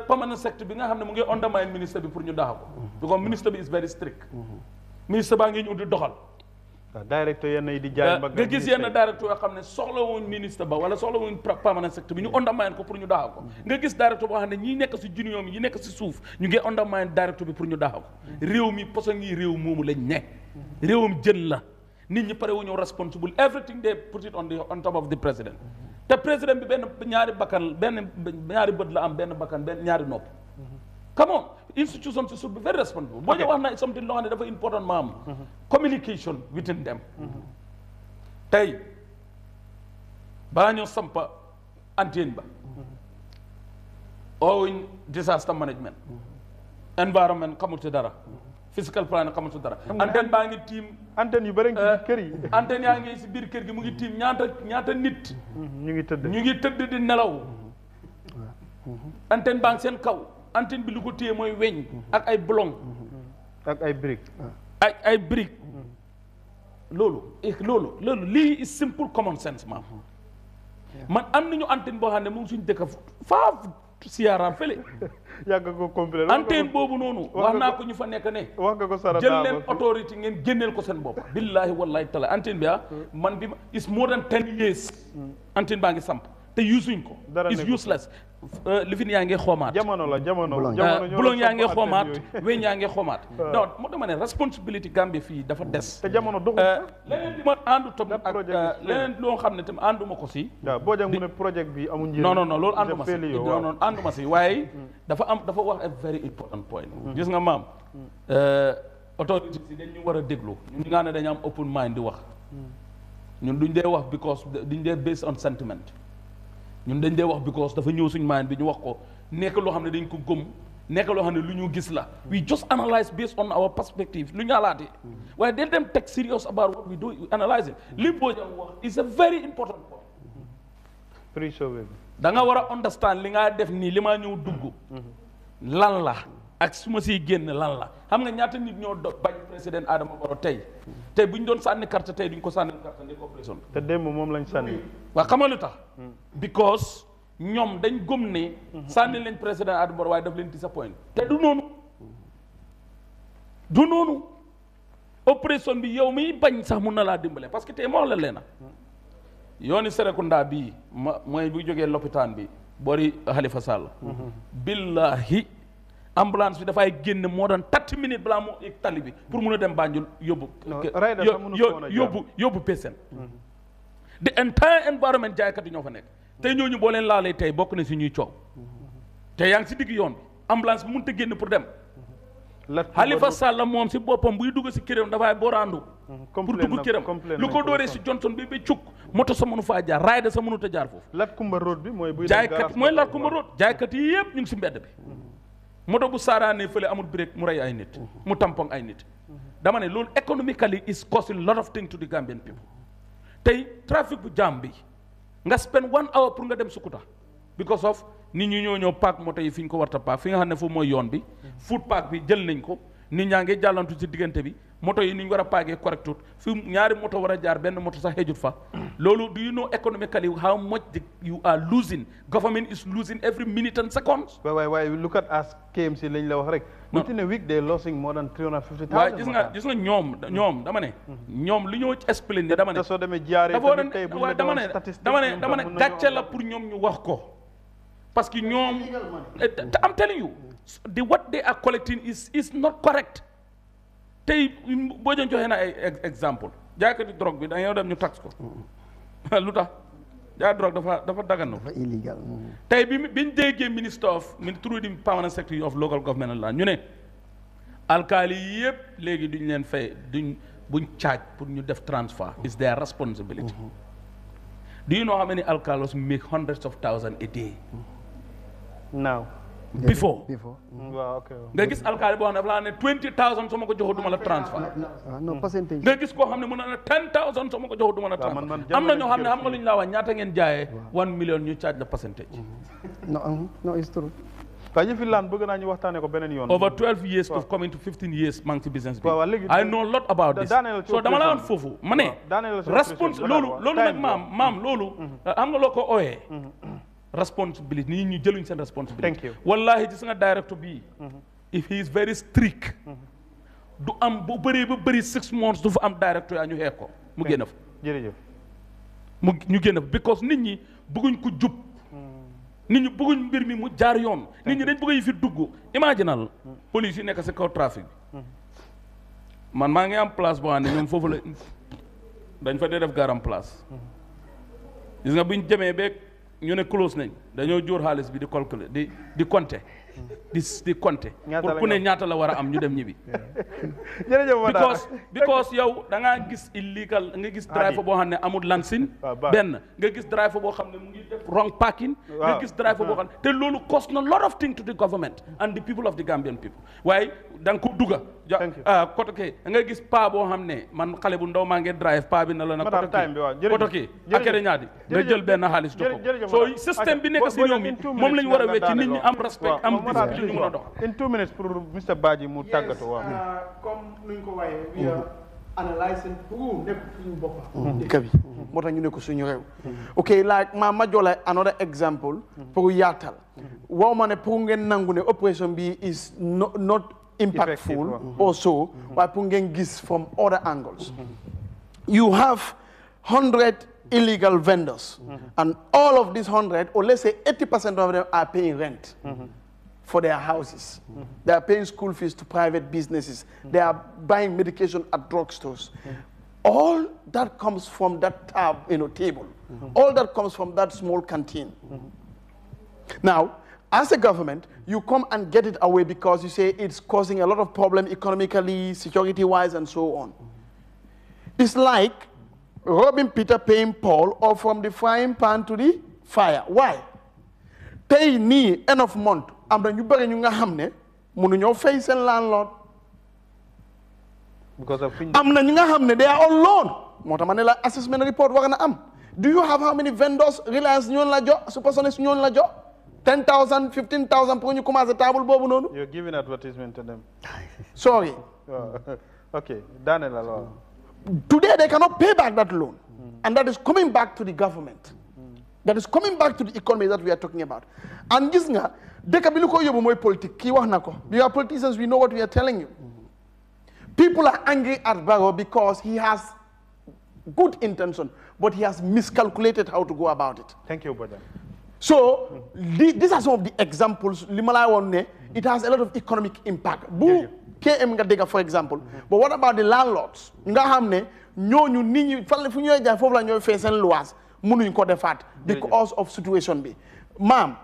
permanent secretary bi nga xam ne mu ngi undermine ministre bi pour ñu daxa ko because ministre bi is very strict ministre baa ngi ñëw di doxal directeur yenn yi di jaay mbagg nga gis yenn directeur yoo xam ne soxla wuñ ministre ba wala soxla wuñ permanent secretary bi ñu undermine ko pour ñu daxa ko nga gis directeur boo xam ne ñi nekk si junior mi ñi nekk si suuf ñu ngi undermine directeur bi pour ñu daxa ko réew mi poson yi réew moomu lañ ne réewum jën la nit ñi pare wu ñëw responsible everything they put it on top of the president te président bi benn ñaari ñaari bët la am benn bakkan benn ñaari nopp come on institution si should be very responsible boo ñu wax na something loo xam ne dafa important ma am communication within them tey balaa ñoo sampa antenne ba oowuñ disaster management environment xamul ci dara physical plan xamul ci dara antenne baa ngi tiim antenne yu bëri ngi ci kër yi antenne yaa ngi si biir kër gi mu ngi tiim ñaata nit ñu ngi tëdd di nelaw antenne baa ngi seen kaw antenne bi lu ko téye mooy weñ ak ay blong ak ay brique ay brique loolu lii is simple common sense man am nañu antenne boo xam ne mu ngi suñu dëkk faaf siyaaraam fële yàgg ko complet antenne boobu noonu wax naa ko ñu fa nekk ne wax nga ko sara jël leen autorité ngeen génneel ko seen bopp billahi wallahi taala antenne bi man bi is more than 10 years antenne baa ngi samp te usuñ ko is useless lifin yaa ngi xoomaat jamono bulong yaa ngi xoomaat weñ yaa ngi xoomaat non moo dama ne responsibility Gambie fii dafa des te jamono doxul leneen di ma àndu tam ak leneen loo xam ne tam ànduma ko si waaw boo jàng mu ne projet bi amul njëriñ non loolu ànduma si non ànduma si waaye dafa wax a very important point gis nga maam autorité si dañ ñu war a déglu ñun ñi nga ne dañu am open mind di wax ñun duñ dee wax because duñ dee based on sentiment ñun dañ dee wax because dafa ñëw suñ mind bi ñu wax ko nekk loo xam ne dañ ko gëm nekk loo xam ne lu ñu gis la we just analyse based on our perspective lu ñu alaatee waaye dañ dem take serious about what we do analyse it li boo jam wax is a very important point da nga war a understand li nga def nii li maa ñëw dugg lan la ak su ma siy génn lan la xam nga ñaata nit ñoo bañ président Adama Barrow tey bu ñu doon sànni carte tey duñ ko sànni carte ndi opération te démb moom lañ sànni waaw xam nga lu tax because ñoom dañ gëm ne sànni leen président Adama Barrow waaye daf leen disappoint te du noonu opération bi yow miy bañ sax mun na laa dimbale parce que tey moo wax la leena yooni Serekunda bii mooy bu jógee lopitaan bi boori Halifa Sall billahi ambulance bi dafay génn moo doon 30 minutes balaa moo yëg tali bi pour mun a dem Banjul yóbbu patient the entire environment jaaykat yi ñoo fa nekk tey ñooñu boo leen laalee tey bokk na si ñuy coow te yaa ngi si digg yoon bi ambulance bi mënut a génn pour dem Halifa Sallah moom si boppam buy dugg si këram dafay boraandu pour dugg këram lu ko dooree si Johnson bi ba cuk moto sa mënu faa jaar raayda sa mënut a jaar foofu Lat Kumba road bi mooy buy jaaykat mooy Lat Kumba road jaaykat yi yëpp ñu ngi si mbedd bi moto bu saaraanee fële amul break mu rey ay nit mu tampon ay nit dama ne loolu economically is costing lot of things to the Gambian people tey trafic bu jaam bi nga spend 1 hour pour nga dem Sukuta because of nit ñi ñoo ñëw paak moto yi fi ñu ko warta paak fi nga xam ne foofu mooy yoon bi foot paak bi jël nañ ko nit ñaa ngi jàllantu ci diggante bi moto yi ni ñu war a paakee correctut fi ñaari moto war a jaar benn moto sax xejut fa loolu do you know economically how much you are losing government is losing every minute and seconds waaye look at as KMC lañ la wax rek within a week they losing more than 350,000 waaye gis nga ñoom dama ne ñoom li ñoo explain ne dama ne soo demee jaaree tey bu ñu dama ne gàcce la pour ñoom ñu wax ko parce que ñoom I'm telling you what they are collecting is not correct tey boo jën joxee na ay exemple jaaykati drogue bi dañoo dem ñu tax ko lu tax jaay drogue dafa dagan dafa illegal tey biñ déggee ministre through the permanent secretary of local government la ñu ne alkaali yëpp léegi duñ leen fay buñ charge pour ñu def transfer is their responsibility do you know how many alkalos make hundreds of thousands a day now before waaw ok nga gis alkaali boo xam ne dafa laa ne 20,000 soo ma ko joxu duma la transfer non percentage nga gis koo xam ne mën na ne 10,000 soo ma ko joxu duma la transfer am na ñoo xam ne xam nga lu ñu laa wax ñaata ngeen jaayee 1 million ñu charge la percentage non it's true waaye ñu fi laan bëgg naa ñu waxtaanee ko beneen yoon over 12 years to coming to 15 years maa ngi ci business bi I know a lot about this so dama la woon foofu ma ne response loolu nag maam loolu xam nga loo ko ooyee responsibility nit ñi jëluñ seen responsibility wallahi gis nga director bii if he is very strict du am bu bëree ba bëri 6 months du fa am director yaa ñu xeex ko mu génn fa jërëjëf ñu génn fa because nit ñi bëgguñ ko jub nit ñi bëgguñ mbir mi mu jaar yoon nit ñi dañ bëgg yi fi dugg imaginal police yi nekk si kaw trafic bi man maa ngi am place boo xam ne ñoom foofu la dañ fa dee def garam place gis nga buñ jëmee beeg ñu ne close nañ dañoo jóor xaalis bi di calculer di compter di compter pour ku ne ñaata la war a am ñu dem ñibbi because yow da ngaa gis illegal nga gis driver boo xam ne amul lansin benn nga gis driver boo xam ne mu ngi def wrong parking nga gis driver boo xam ne te loolu cost na lot of things to the government and the people of the Gambian people waaye da nga ko dugga kotoke nga gis paa boo xam ne man xale bu ndaw maa ngi drive paa bi na la na kotoke akere ñaati nga jël benn xaalis jox ko so système bi nekk si réew mi moom lañ war a wecc nit ñi am respect am discipline ñu mën a dox in 2 minutes pour Mr Badji mu tàggatoo waaw comme nuñ ko waxee we are analysing pour nekk suñu boppam dëkk bi moo tax ñu nekk suñu réew ok like ma jox another example pour yaatal waaw ma ne pour ngeen nangu ne opération bi is not impactful also waaye pour ngeen gis from other angles you have 100 illegal vendors and all of these 100 or let's say 80% of them are paying rent for their houses. They are paying school fees to private businesses. They are buying medication at drugstores. All that comes from that table. All that comes from that small canteen. Now, as a government, you come and get it away because you say it's causing a lot of problem economically, security-wise, and so on. It's like robbing Peter paying Paul, or from the frying pan to the fire. Why? Tey nii end of month am na ñu bëri ñu nga xam ne mënuñoo fay seen landlord. am na ñu nga xam ne they are all loan. moo tax ma ne la assessment report war na am. Do you have how many vendors Reliance ñoon la jox Supersonics ñoon la jox 10,000 15,000 pour ñu commencer table boobu noonu. You're giving advertisement to them. Sorry. Okay, Daniel alors. Today they cannot pay back that loan. And that is coming back to the government. That is coming back to the economy that we are talking about. And gis nga dëkk bi lu ko yóbbu mooy politique kii wax na ko. We are politicians, we know what we are telling you. People are angry at Barrow because he has good intention, but he has miscalculated how to go about it. Thank you, brother. So these are some of the examples. It has a lot of economic impact. KM nga dégg for example. But what about the landlords? Nga xam ne ñooñu nit ñi fan fu ñooy jaay foofu la ñooy fee seen luwaas mënuñ ko defaat because of situation bi maam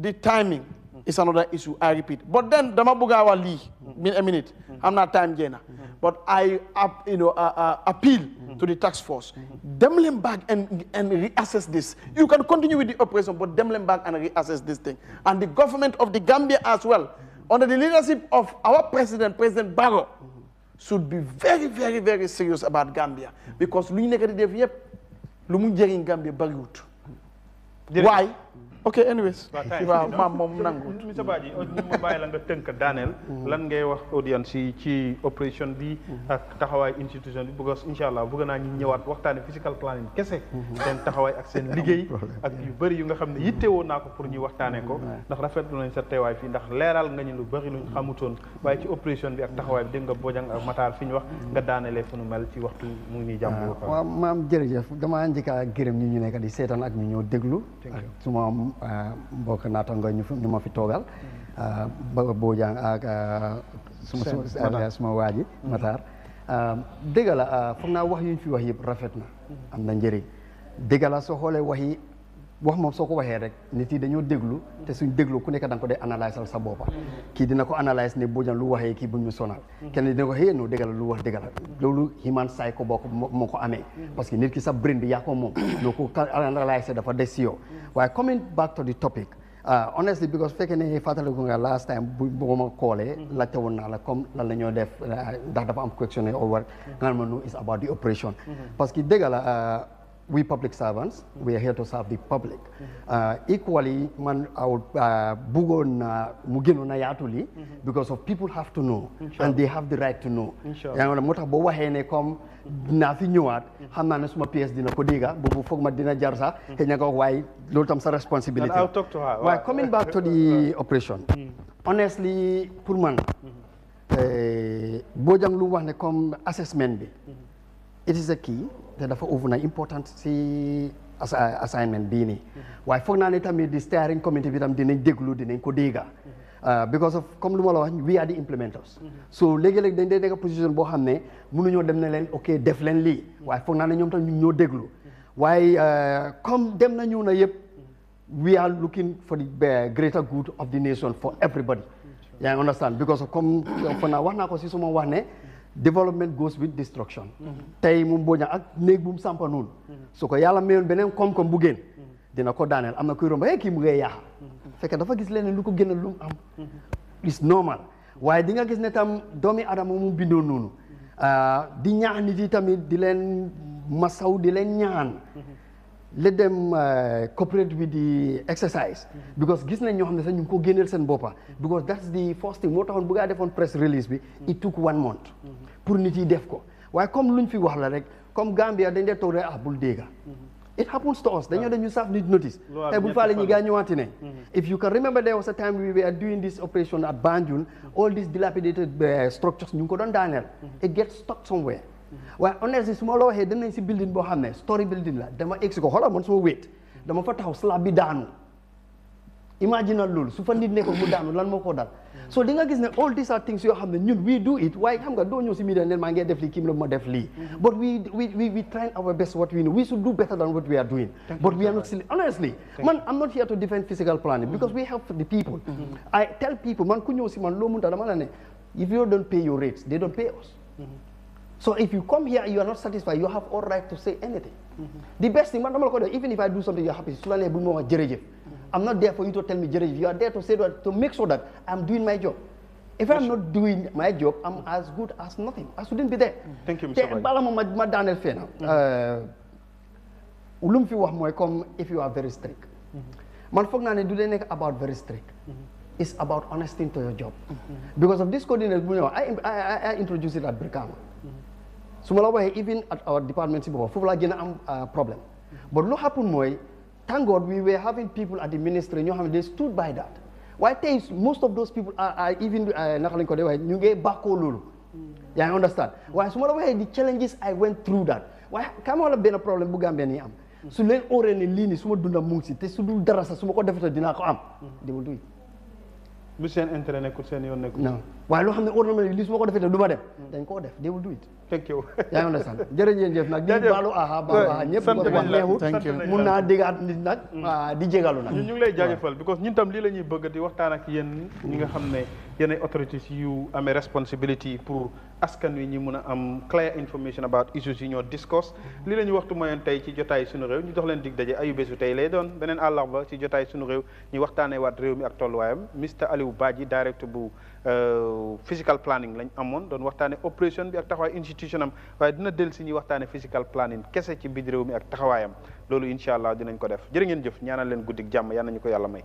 the timing is another issue I repeat but then dama bëgg a wax lii in a minute am naa time jeena but I appeal to the task force dem leen back and reassess this you can continue with the operation but dem leen back and reassess this thing and the government of the Gambia as well under the leadership of our President Barrow should be very, very, very serious about Gambia because lu ñu nekk di def yëpp lu mu jëriñ Gambia bariwut. Why? Okay, anyways. waaw maam moom nangu. monsieur Badji ma bàyyi la nga tënk daaneel. lan ngay wax audience yi ci opération bi ak taxawaay institution bi because incha allah bëgg naa ñu ñëwaat waxtaane physical planning kese. seen taxawaay ak seen liggéey ak yu bëri yu nga xam ne yittewoo naa ko pour ñu waxtaanee ko. ndax rafetlu nañ sa teewaay fii ndax leeral nga ñu lu bëri luñ xamutoon waaye ci opération bi ak taxawaay bi dégg nga Bojang ak Matar fi ñu wax nga daanelee fu nu mel ci waxtu mu ngi ñuy jàmm. waaw maam jërëjëf damaa njëkk a gërëm ñi ñu nekk di seetaan ak ñu ñëw déglu. ak suma mbokk naataango ñu ma fi toogal Bojang ak suma waa ji Matar dëgg la foog naa wax yu ñu fi wax yëpp rafet na am na njëriñ dëgg la soo xoolee wax moom soo ko waxee rek nit yi dañoo déglu te suñ déglu ku nekk da nga ko dee analyser sa boppa kii dina ko analyse ne Bojang lu waxee kii bu ñu sonal kenn dina ko xëy no dëgg la lu wax dëgg la loolu human psy ko bokk moo ko amee parce que nit ki sa brain bi yaa ko moom loo ko analyser dafa des si yow waaye coming back to the topic honestly because fekkee ne fàttaliku nga last time bu ma koolee laajte woon naa la comme lan la ñoo def ndax dafa am questionnaire or war nga ma no is about the operation parce que dëgg la we public servants, we are here to serve the public. Equally, man, I would bugon mugino na yatuli because of people have to know and they have the right to know. Yang na mota bo wahene kom na fi ñëwaat xam naa ne suma PS dina ko diga boobu foog ma dina jar sax te ña ko waaye loolu tam sa responsibility. Waaye coming back to the operation. Honestly, pour man Bojang lu wax ne comme assessment bi. It is a key te dafa over important si assignment bii nii waaye foog naa ne tamit di steering committee bi tam dinañ déglu dinañ ko dégga because of comme lu ma la wax we are the implementers so léegi-léegi dañ dee nekk position boo xam ne mënuñoo dem ne leen ok def leen lii waaye foog naa ne ñoom tam ñu ñoo déglu waaye comme dem na ñëw na yëpp we are looking for the greater good of the nation for everybody yaa ngi understand because of comme foog naa wax naa ko si suma wax ne development goes with destruction tey moom Bojang ak néeg bu mu sampa noonu su ko yàlla mayoon beneen koom-koom bu génn dina ko daaneel am na kuy romb kii mu ngay yaaxa fekk dafa gis leneen lu ko gënal lu mu am is normal waaye di nga gis ne tam doomi adama mu bindoo noonu di ñaax nit yi tamit di leen masaw di leen ñaan let them cooperate with the exercise because gis nañ ñoo xam ne sax ñu ngi ko génneel seen boppa because that's the first thing moo taxoon bu gaa defoon press release bi it took 1 month pour nit yi def ko waaye comme luñ fi wax la rek comme Gambia dañ dee toog rek bul dégga it happens to us dañoo dañu serve nit notice tey bu faale ñi gaa ñëwaati ne if you can remember there was a time we were doing this operation at Banjul all these dilapidated structures ñu ngi ko doon daaneel it gets stuck somewhere waaye honestly su ma la waxee danañ si building boo xam ne story building la dama egg si ko xoolal man suma wéet dama fa taxaw slab bi daanu imagine loolu su fa nit nekkoon mu daanu lan moo ko dal so di nga gis ne all these are things yoo xam ne ñun we do it waaye xam nga doo ñëw si media ne maa ngi def lii kii la ma def lii but we trying our best what we know we should do better than what we are doing but we are not silly honestly man I'm not here to defend physical planning because we help the people I tell people man ku ñëw si man loo munta dama la ne if you don't pay your rates they don't pay us so if you come here, you are not satisfied, you have all right to say anything. The best thing, even if I do something you're happy, I'm not there for you to tell me jerejef. You are there to say that, to make sure that I'm doing my job. If I'm not doing my job, I'm as good as nothing. I shouldn't be there. Thank you, Mr. Badji. If you are very strict. Man foog naa ne du leen nekk about very strict. It's about honesty to your job. Because of this coordinate, I introduced it at Brikama. So even at our department, problem. But what happened, thank God we were having people at the ministry, they stood by that. Why most of those people are even you get back all. Yeah, I understand. Why the challenges I went through that. Why come on a problem Gambia am. So len orene lini suma dunda mungsi te su dul dara sa suma ko defata dina ko am. They will do it. bu seen intérêt nekkul seen yoon nekkul. non waaye loo xam ne ordre lii su ma ko defee du ma def dañ koo def they will do it. thank you. yaa ngi understand jërëjëf nag di baalu aha ñëpp ko wax neexut mun naa déggaat nit nag di jégalu nag ñu ngi lay jaajëfal because ñun tam lii la ñuy bëgg di waxtaan ak yéen ñi nga xam ne yéen ay authorities yu amee responsibility pour askan wi ñi mun a am clear information about issues yi ñoo discuss lii la ñu waxtu mayoon tey ci jotaay sunu réew ñu dox leen dig daje ayu bésu tey lay doon beneen àllarba ci jotaay sunu réew ñu waxtaanee waat réew mi ak tolluwaayam Mr Aliou Badji directeur bu physical planning lañ amoon doon waxtaane opération bi ak taxawaay institution am waaye dina del si ñuy waxtaane physical planning kese ci biir réew mi ak taxawaayam loolu incha allah dinañ ko def jërë ngeen jëf ñaanal leen guddik jàmm yal nañu ko yàlla may